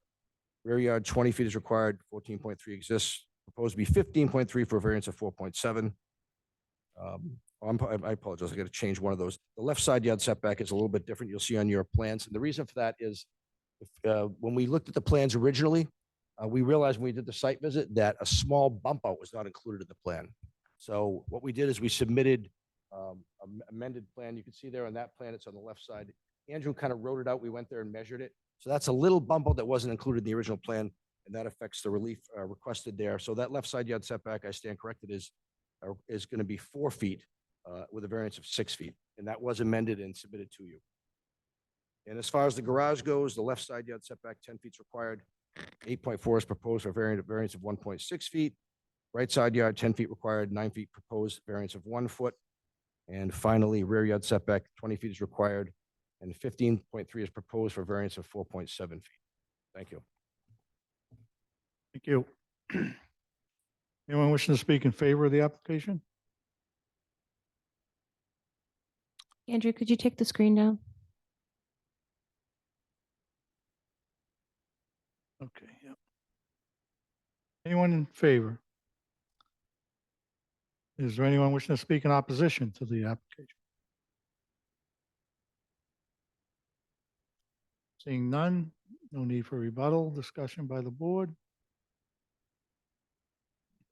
Rear yard, 20 feet is required. 14.3 exists. Proposed to be 15.3 for a variance of 4.7. I apologize. I got to change one of those. The left side yard setback is a little bit different. You'll see on your plans. And the reason for that is when we looked at the plans originally, we realized when we did the site visit that a small bump out was not included in the plan. So what we did is we submitted an amended plan. You can see there on that plan, it's on the left side. Andrew kind of wrote it out. We went there and measured it. So that's a little bump out that wasn't included in the original plan, and that affects the relief requested there. So that left side yard setback, I stand corrected, is going to be 4 feet with a variance of 6 feet. And that was amended and submitted to you. And as far as the garage goes, the left side yard setback, 10 feet is required. 8.4 is proposed for a variance of 1.6 feet. Right side yard, 10 feet required, 9 feet proposed, variance of 1 foot. And finally, rear yard setback, 20 feet is required, and 15.3 is proposed for variance of 4.7 feet. Thank you. Thank you. Anyone wishing to speak in favor of the application? Andrew, could you take the screen down? Okay, yeah. Anyone in favor? Is there anyone wishing to speak in opposition to the application? Seeing none, no need for rebuttal, discussion by the board.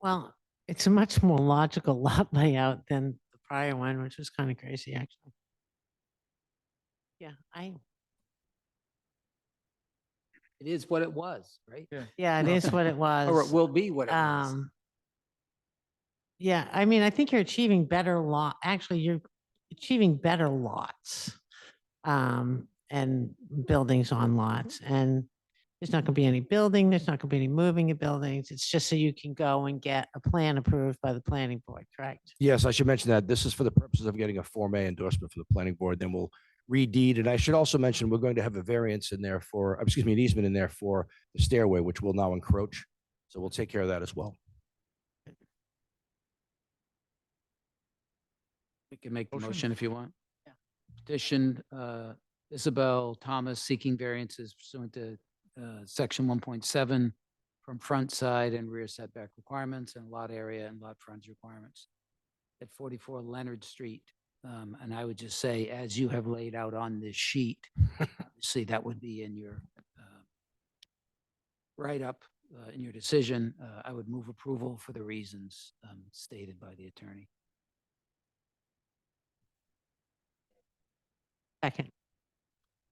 Well, it's a much more logical lot layout than the prior one, which was kind of crazy, actually. Yeah, It is what it was, right? yeah, it is what it was. Or it will be what it was. Yeah, I mean, I think you're achieving better actually, you're achieving better lots. And buildings on lots, and there's not gonna be any building, there's not gonna be any moving of buildings. It's just so you can go and get a plan approved by the planning board, correct? Yes, I should mention that this is for the purposes of getting a Form A endorsement for the planning board. Then we'll redeed. And I should also mention, we're going to have a variance in there for, excuse me, an easement in there for the stairway, which will now encroach. So we'll take care of that as well. We can make the Motion? motion if you want. Petition, Isabel Thomas seeking variances pursuant to section 1.7 from front, side, and rear setback requirements and lot area and lot frontage requirements at 44 Leonard Street. And I would just say, as you have laid out on this sheet, obviously that would be in your write-up, in your decision. I would move approval for the reasons stated by the attorney. Second.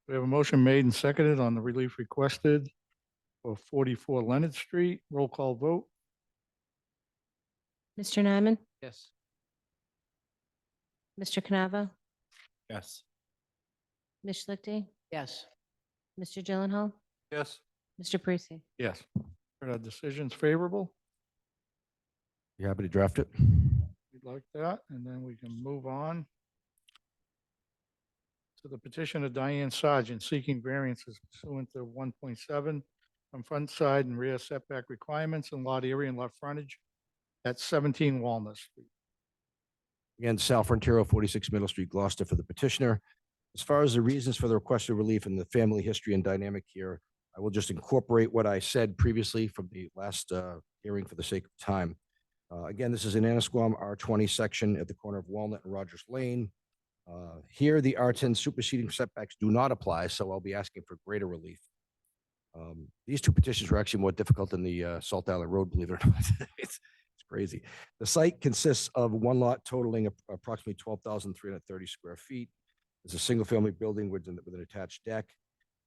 We have a motion made and seconded on the relief requested for 44 Leonard Street. Roll call vote. Mr. Nyman, Yes. Mr. Canavo, Yes. Ms. Schlichty, Yes. Mr. Gyllenhaal, Yes. Mr. Parisi. Yes. Are the decisions favorable? You happy to draft it? We'd like that, and then we can move on to the petition of Diane Sargent seeking variances pursuant to 1.7 from front, side, and rear setback requirements and lot area and lot frontage at 17 Walnut Street. Again, Sal Frontiero, 46 Middle Street, Gloucester, for the petitioner. As far as the reasons for the requested relief and the family history and dynamic here, I will just incorporate what I said previously from the last hearing for the sake of time. Again, this is an Annisquam R20 section at the corner of Walnut and Rogers Lane. Here, the R10 superseding setbacks do not apply, so I'll be asking for greater relief. These two petitions were actually more difficult than the Salt Island Road, believe it or not. It's crazy. The site consists of one lot totaling approximately 12,330 square feet. It's a single-family building with an attached deck.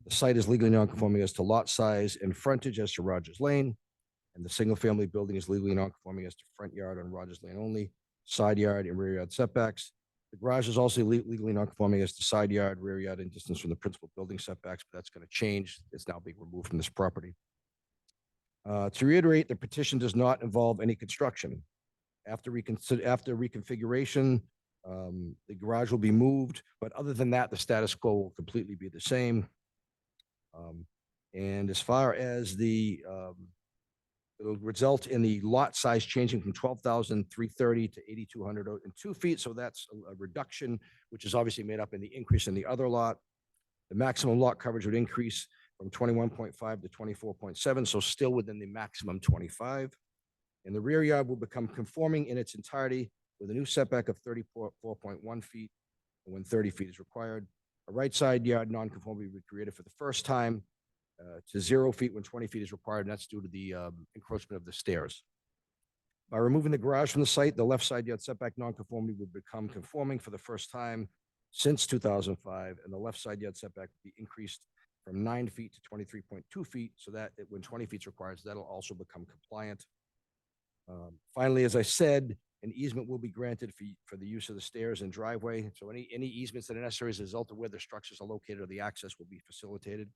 The site is legally non-conforming as to lot size and frontage as to Rogers Lane, and the single-family building is legally non-conforming as to front yard on Rogers Lane only, side yard and rear yard setbacks. The garage is also legally non-conforming as to side yard, rear yard, and distance from the principal building setbacks, but that's going to change. It's now being removed from this property. To reiterate, the petition does not involve any construction. After reconfiguration, the garage will be moved, but other than that, the status quo will completely be the same. And as far as it'll result in the lot size changing from 12,330 to 8,202 feet. So that's a reduction, which is obviously made up in the increase in the other lot. The maximum lot coverage would increase from 21.5 to 24.7, so still within the maximum 25. And the rear yard will become conforming in its entirety with a new setback of 34.1 feet when 30 feet is required. A right side yard nonconformity will be created for the first time to 0 feet when 20 feet is required, and that's due to the encroachment of the stairs. By removing the garage from the site, the left side yard setback nonconformity will become conforming for the first time since 2005, and the left side yard setback will be increased from 9 feet to 23.2 feet, so that when 20 feet is required, so that'll also become compliant. Finally, as I said, an easement will be granted for the use of the stairs and driveway. So any easements that are necessary as a result of where the structures are located or the access will be facilitated.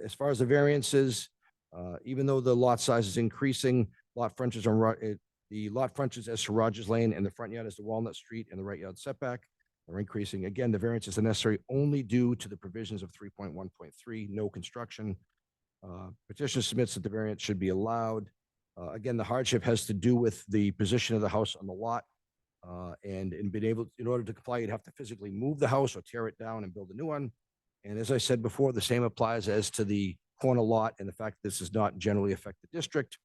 As far as the variances, even though the lot size is increasing, lot frontage the lot frontage as to Rogers Lane and the front yard is to Walnut Street and the right yard setback are increasing. Again, the variances are necessary only due to the provisions of 3.1.3, no construction. Petitioner submits that the variance should be allowed. Again, the hardship has to do with the position of the house on the lot. And in order to comply, you'd have to physically move the house or tear it down and build a new one. And as I said before, the same applies as to the corner lot and the fact that this does not generally affect the district.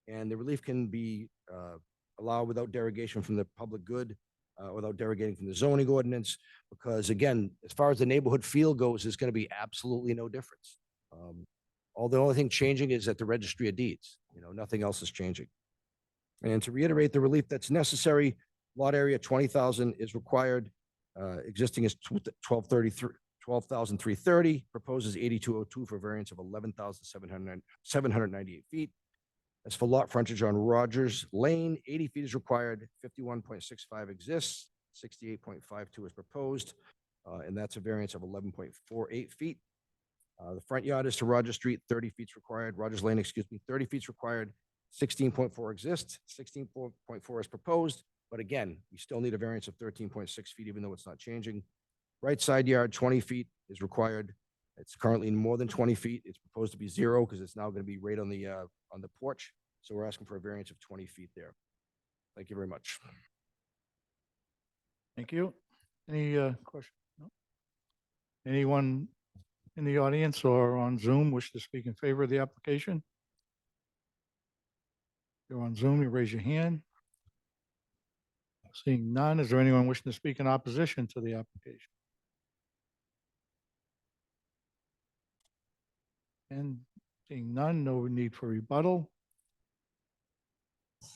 And the relief can be allowed without derogation from the public good, without derogating from the zoning ordinance, because again, as far as the neighborhood feel goes, there's going to be absolutely no difference. All the only thing changing is at the registry of deeds, nothing else is changing. And to reiterate the relief that's necessary, lot area 20,000 is required. Existing is 12,330, proposes 8202 for variance of 11,798 feet. As for lot frontage on Rogers Lane, 80 feet is required, 51.65 exists, 68.52 is proposed, and that's a variance of 11.48 feet. The front yard is to Rogers Street, 30 feet is required, Rogers Lane, 30 feet is required, 16.4 exists, 16.4 is proposed, but again, we still need a variance of 13.6 feet, even though it's not changing. Right side yard, 20 feet is required. It's currently more than 20 feet. It's proposed to be 0 because it's now going to be right on the porch. So we're asking for a variance of 20 feet there. Thank you very much. Thank you. Any questions? No? Anyone in the audience or on Zoom wish to speak in favor of the application? If you're on Zoom, you raise your hand. Seeing none, is there anyone wishing to speak in opposition to the application? And seeing none, no need for rebuttal.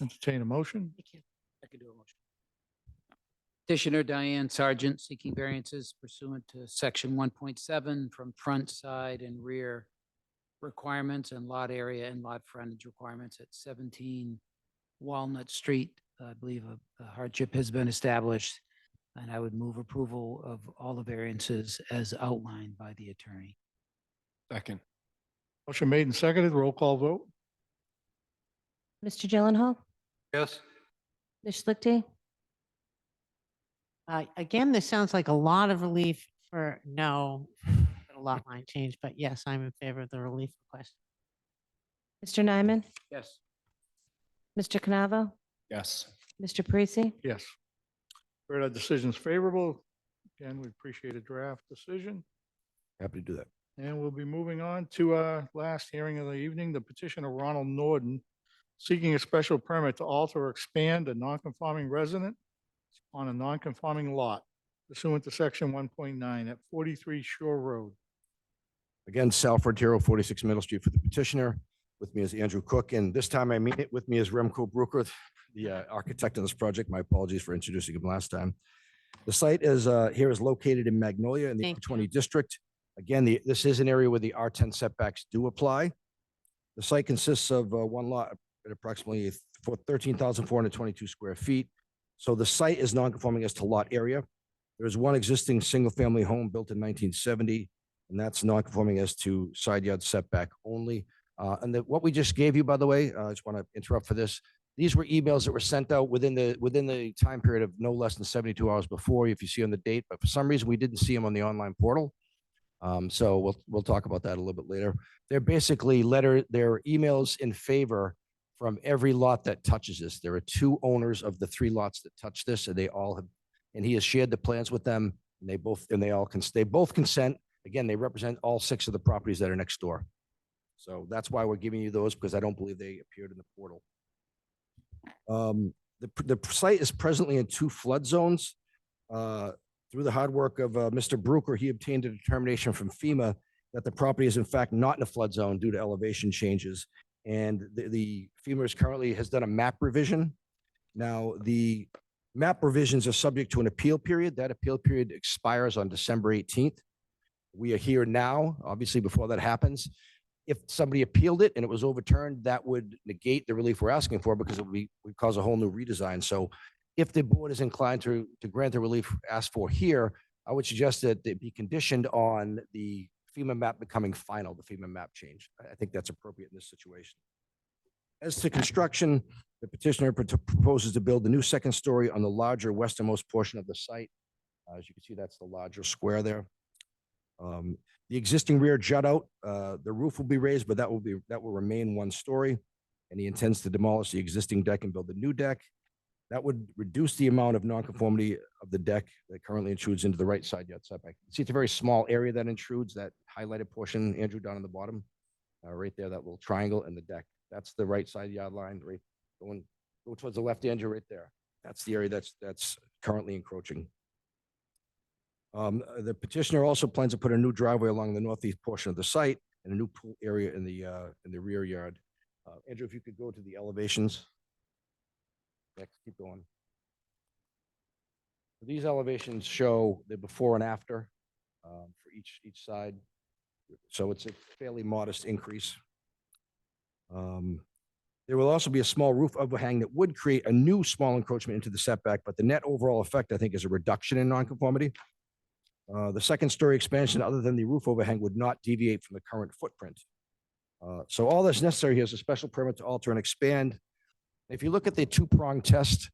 Entertain a motion. I can do a motion. Petitioner Diane Sargent seeking variances pursuant to section 1.7 from front, side, and rear requirements and lot area and lot frontage requirements at 17 Walnut Street. I believe a hardship has been established, and I would move approval of all the variances as outlined by the attorney. Second. Motion made and seconded. Roll call vote. Mr. Gyllenhaal, Yes. Ms. Schlichty, Again, this sounds like a lot of relief for no, a lot line change, but yes, I'm in favor of the relief request. Mr. Nyman, Yes. Mr. Canavo, Yes. Mr. Parisi, Yes. Heard our decision's favorable. Again, we appreciate a draft decision. Happy to do that. And we'll be moving on to our last hearing of the evening, the petition of Ronald Norden seeking a special permit to alter or expand a non-conforming resident on a non-conforming lot pursuant to section 1.9 at 43 Shore Road. Again, Sal Frontiero, 46 Middle Street for the petitioner. With me is Andrew Cook, and this time I mean it. With me is Remco Brucker, the architect of this project. My apologies for introducing him last time. The site is located in Magnolia in the Thank R20 district. Again, this is an area where the R10 setbacks do apply. The site consists of one lot at approximately 13,422 square feet. So the site is non-conforming as to lot area. There is one existing single-family home built in 1970, and that's non-conforming as to side yard setback only. And what we just gave you, by the way, I just want to interrupt for this. These were emails that were sent out within the time period of no less than 72 hours before, if you see on the date. But for some reason, we didn't see them on the online portal. So we'll talk about that a little bit later. They're basically they're emails in favor from every lot that touches this. There are 2 owners of the 3 lots that touch this, and they all have, and he has shared the plans with them. And they both consent. Again, they represent all 6 of the properties that are next door. So that's why we're giving you those, because I don't believe they appeared in the portal. The site is presently in 2 flood zones. Through the hard work of Mr. Brucker, he obtained a determination from FEMA that the property is in fact not in a flood zone due to elevation changes. And the FEMA currently has done a map revision. Now, the map revisions are subject to an appeal period. That appeal period expires on December 18th. We are here now, obviously, before that happens. If somebody appealed it and it was overturned, that would negate the relief we're asking for, because it would cause a whole new redesign. So if the board is inclined to grant the relief asked for here, I would suggest that it be conditioned on the FEMA map becoming final, the FEMA map change. I think that's appropriate in this situation. As to construction, the petitioner proposes to build a new second story on the larger westernmost portion of the site. As you can see, that's the larger square there. The existing rear jut out, the roof will be raised, but that will remain one story. And he intends to demolish the existing deck and build a new deck. That would reduce the amount of nonconformity of the deck that currently intrudes into the right side yard setback. See, it's a very small area that intrudes, that highlighted portion, Andrew, down on the bottom, right there, that little triangle and the deck. That's the right side yard line, right? Go towards the left, Andrew, right there. That's the area that's currently encroaching. The petitioner also plans to put a new driveway along the northeast portion of the site and a new pool area in the rear yard. Andrew, if you could go to the elevations. Next, keep going. These elevations show the before and after for each side. So it's a fairly modest increase. There will also be a small roof overhang that would create a new small encroachment into the setback, but the net overall effect, I think, is a reduction in nonconformity. The second story expansion, other than the roof overhang, would not deviate from the current footprint. So all that's necessary here is a special permit to alter and expand. If you look at the two-pronged test,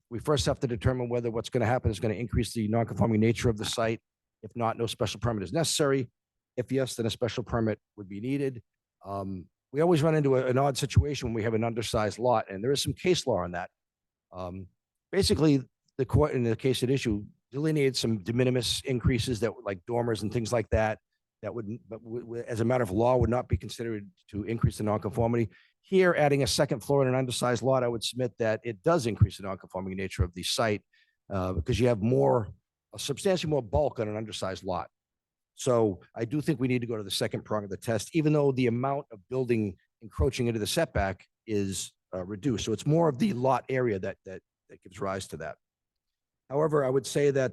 we first have to determine whether what's going to happen is going to increase the nonconforming nature of the site. If not, no special permit is necessary. If yes, then a special permit would be needed. We always run into an odd situation when we have an undersized lot, and there is some case law on that. Basically, the court, in the case at issue, delineated some de minimis increases that, like dormers and things like that, that would, but as a matter of law, would not be considered to increase the nonconformity. Here, adding a second floor in an undersized lot, I would submit that it does increase the nonconforming nature of the site because you have substantially more bulk on an undersized lot. So I do think we need to go to the second prong of the test, even though the amount of building encroaching into the setback is reduced. So it's more of the lot area that gives rise to that. However, I would say that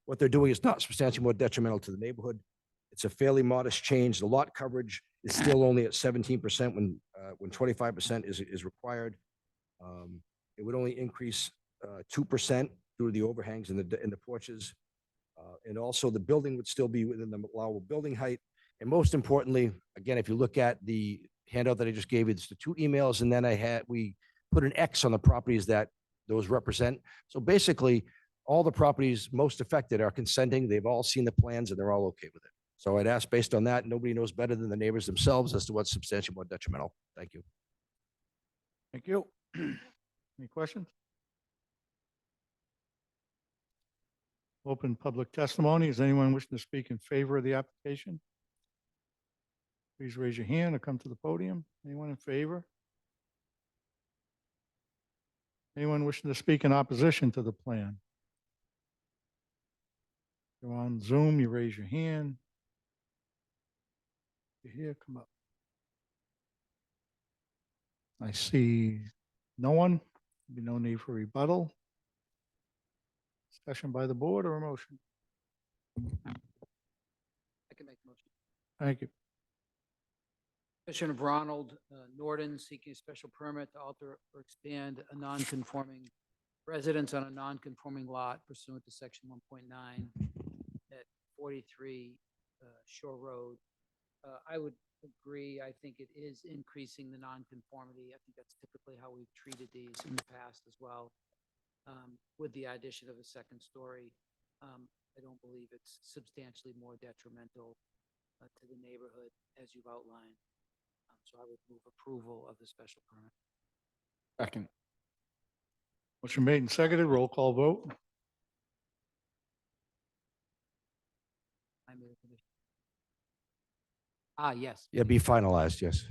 what they're doing is not substantially more detrimental to the neighborhood. It's a fairly modest change. The lot coverage is still only at 17% when 25% is required. It would only increase 2% due to the overhangs in the porches. And also the building would still be within the allowable building height. And most importantly, again, if you look at the handout that I just gave you, it's the two emails, and then we put an X on the properties that those represent. So basically, all the properties most affected are consenting. They've all seen the plans and they're all okay with it. So I'd ask, based on that, nobody knows better than the neighbors themselves as to what's substantially more detrimental. Thank you. Thank you. Any questions? Open public testimony. Is anyone wishing to speak in favor of the application? Please raise your hand or come to the podium. Anyone in favor? Anyone wishing to speak in opposition to the plan? You're on Zoom, you raise your hand. You're here, come up. I see no one. Be no need for rebuttal. Discussion by the board or a motion? I can make the motion. Thank you. Petition of Ronald Norden seeking a special permit to alter or expand a non-conforming residence on a non-conforming lot pursuant to section 1.9 at 43 Shore Road. I would agree. I think it is increasing the non-conformity. I think that's typically how we've treated these in the past as well. With the addition of a second story, I don't believe it's substantially more detrimental to the neighborhood as you've outlined. So I would move approval of the special permit. Second. Motion made and seconded. Roll call vote. I made a condition. Yes. Yeah, be finalized, yes.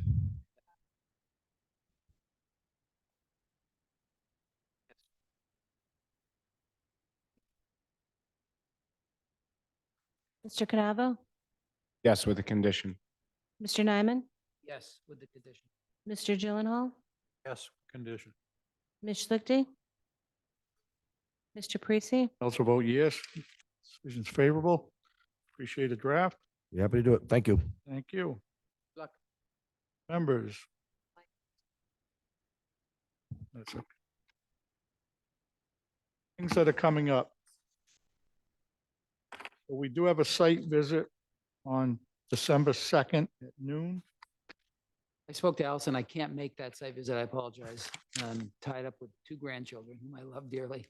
Mr. Canavo? Yes, with a condition. Mr. Nyman? Yes, with the condition. Mr. Gyllenhaal? Yes, condition. Ms. Schlichty? Mr. Parisi? Also vote yes. Decision's favorable. Appreciate the draft. You happy to do it? Thank you. Thank you. Good luck. Members. That's okay. Things that are coming up. So we do have a site visit on December 2nd at noon. I spoke to Allison. I can't make that site visit. I apologize. I'm tied up with 2 grandchildren whom I love dearly.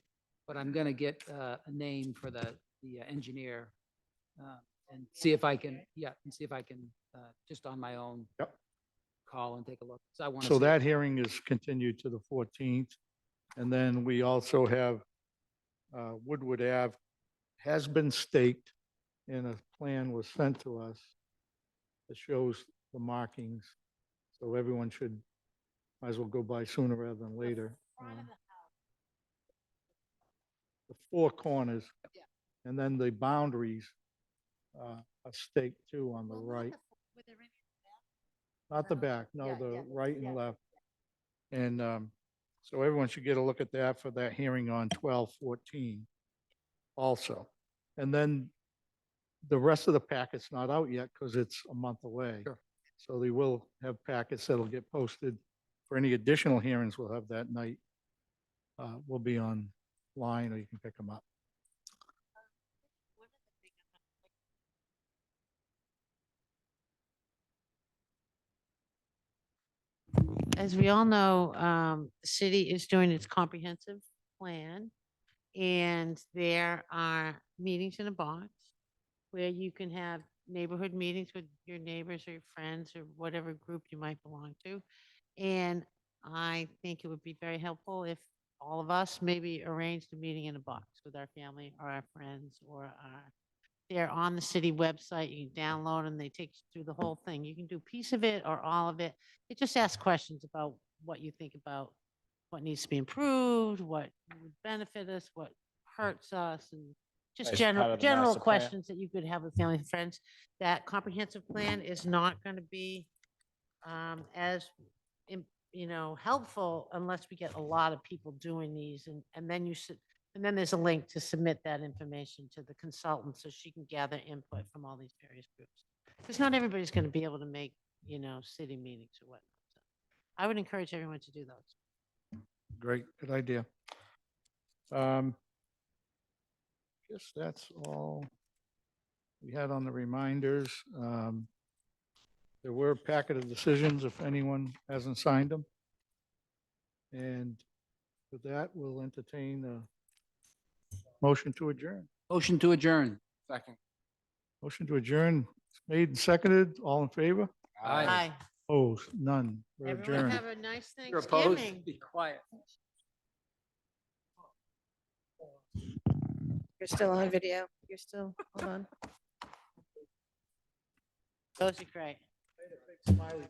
But I'm gonna get a name for the engineer and see if I can, just on my own. Yep. Call and take a look. So I want to. So that hearing is continued to the 14th. And then we also have Woodward Ave has been staked and a plan was sent to us that shows the markings. So everyone might as well go by sooner rather than later. The 4 corners. And then the boundaries are staked too on the right. Not the back, no, the right and left. And so everyone should get a look at that for that hearing on 12/14 also. And then the rest of the packet's not out yet because it's a month away. So they will have packets that'll get posted for any additional hearings we'll have that night. Will be online or you can pick them up. As we all know, the city is doing its comprehensive plan. And there are meetings in a box where you can have neighborhood meetings with your neighbors or your friends or whatever group you might belong to. And I think it would be very helpful if all of us maybe arranged a meeting in a box with our family or our friends or they're on the city website. You can download them. They take you through the whole thing. You can do a piece of it or all of it. It just asks questions about what you think about what needs to be improved, what would benefit us, what hurts us, and just As general part of the master plan. questions that you could have with family and friends. That comprehensive plan is not going to be as helpful unless we get a lot of people doing these, and then and then there's a link to submit that information to the consultant so she can gather input from all these various groups. Because not everybody's going to be able to make, city meetings or whatnot. So I would encourage everyone to do those. Great, good idea. Guess that's all we had on the reminders. There were a packet of decisions if anyone hasn't signed them. And with that, we'll entertain a motion to adjourn. Motion to adjourn. Second. Motion to adjourn is made and seconded. All in favor? Aye. Opposed? None. We're Everyone adjourned. have a nice You're opposed? Thanksgiving. Be quiet. You're still on video. You're still, hold on. Those are great. Smiley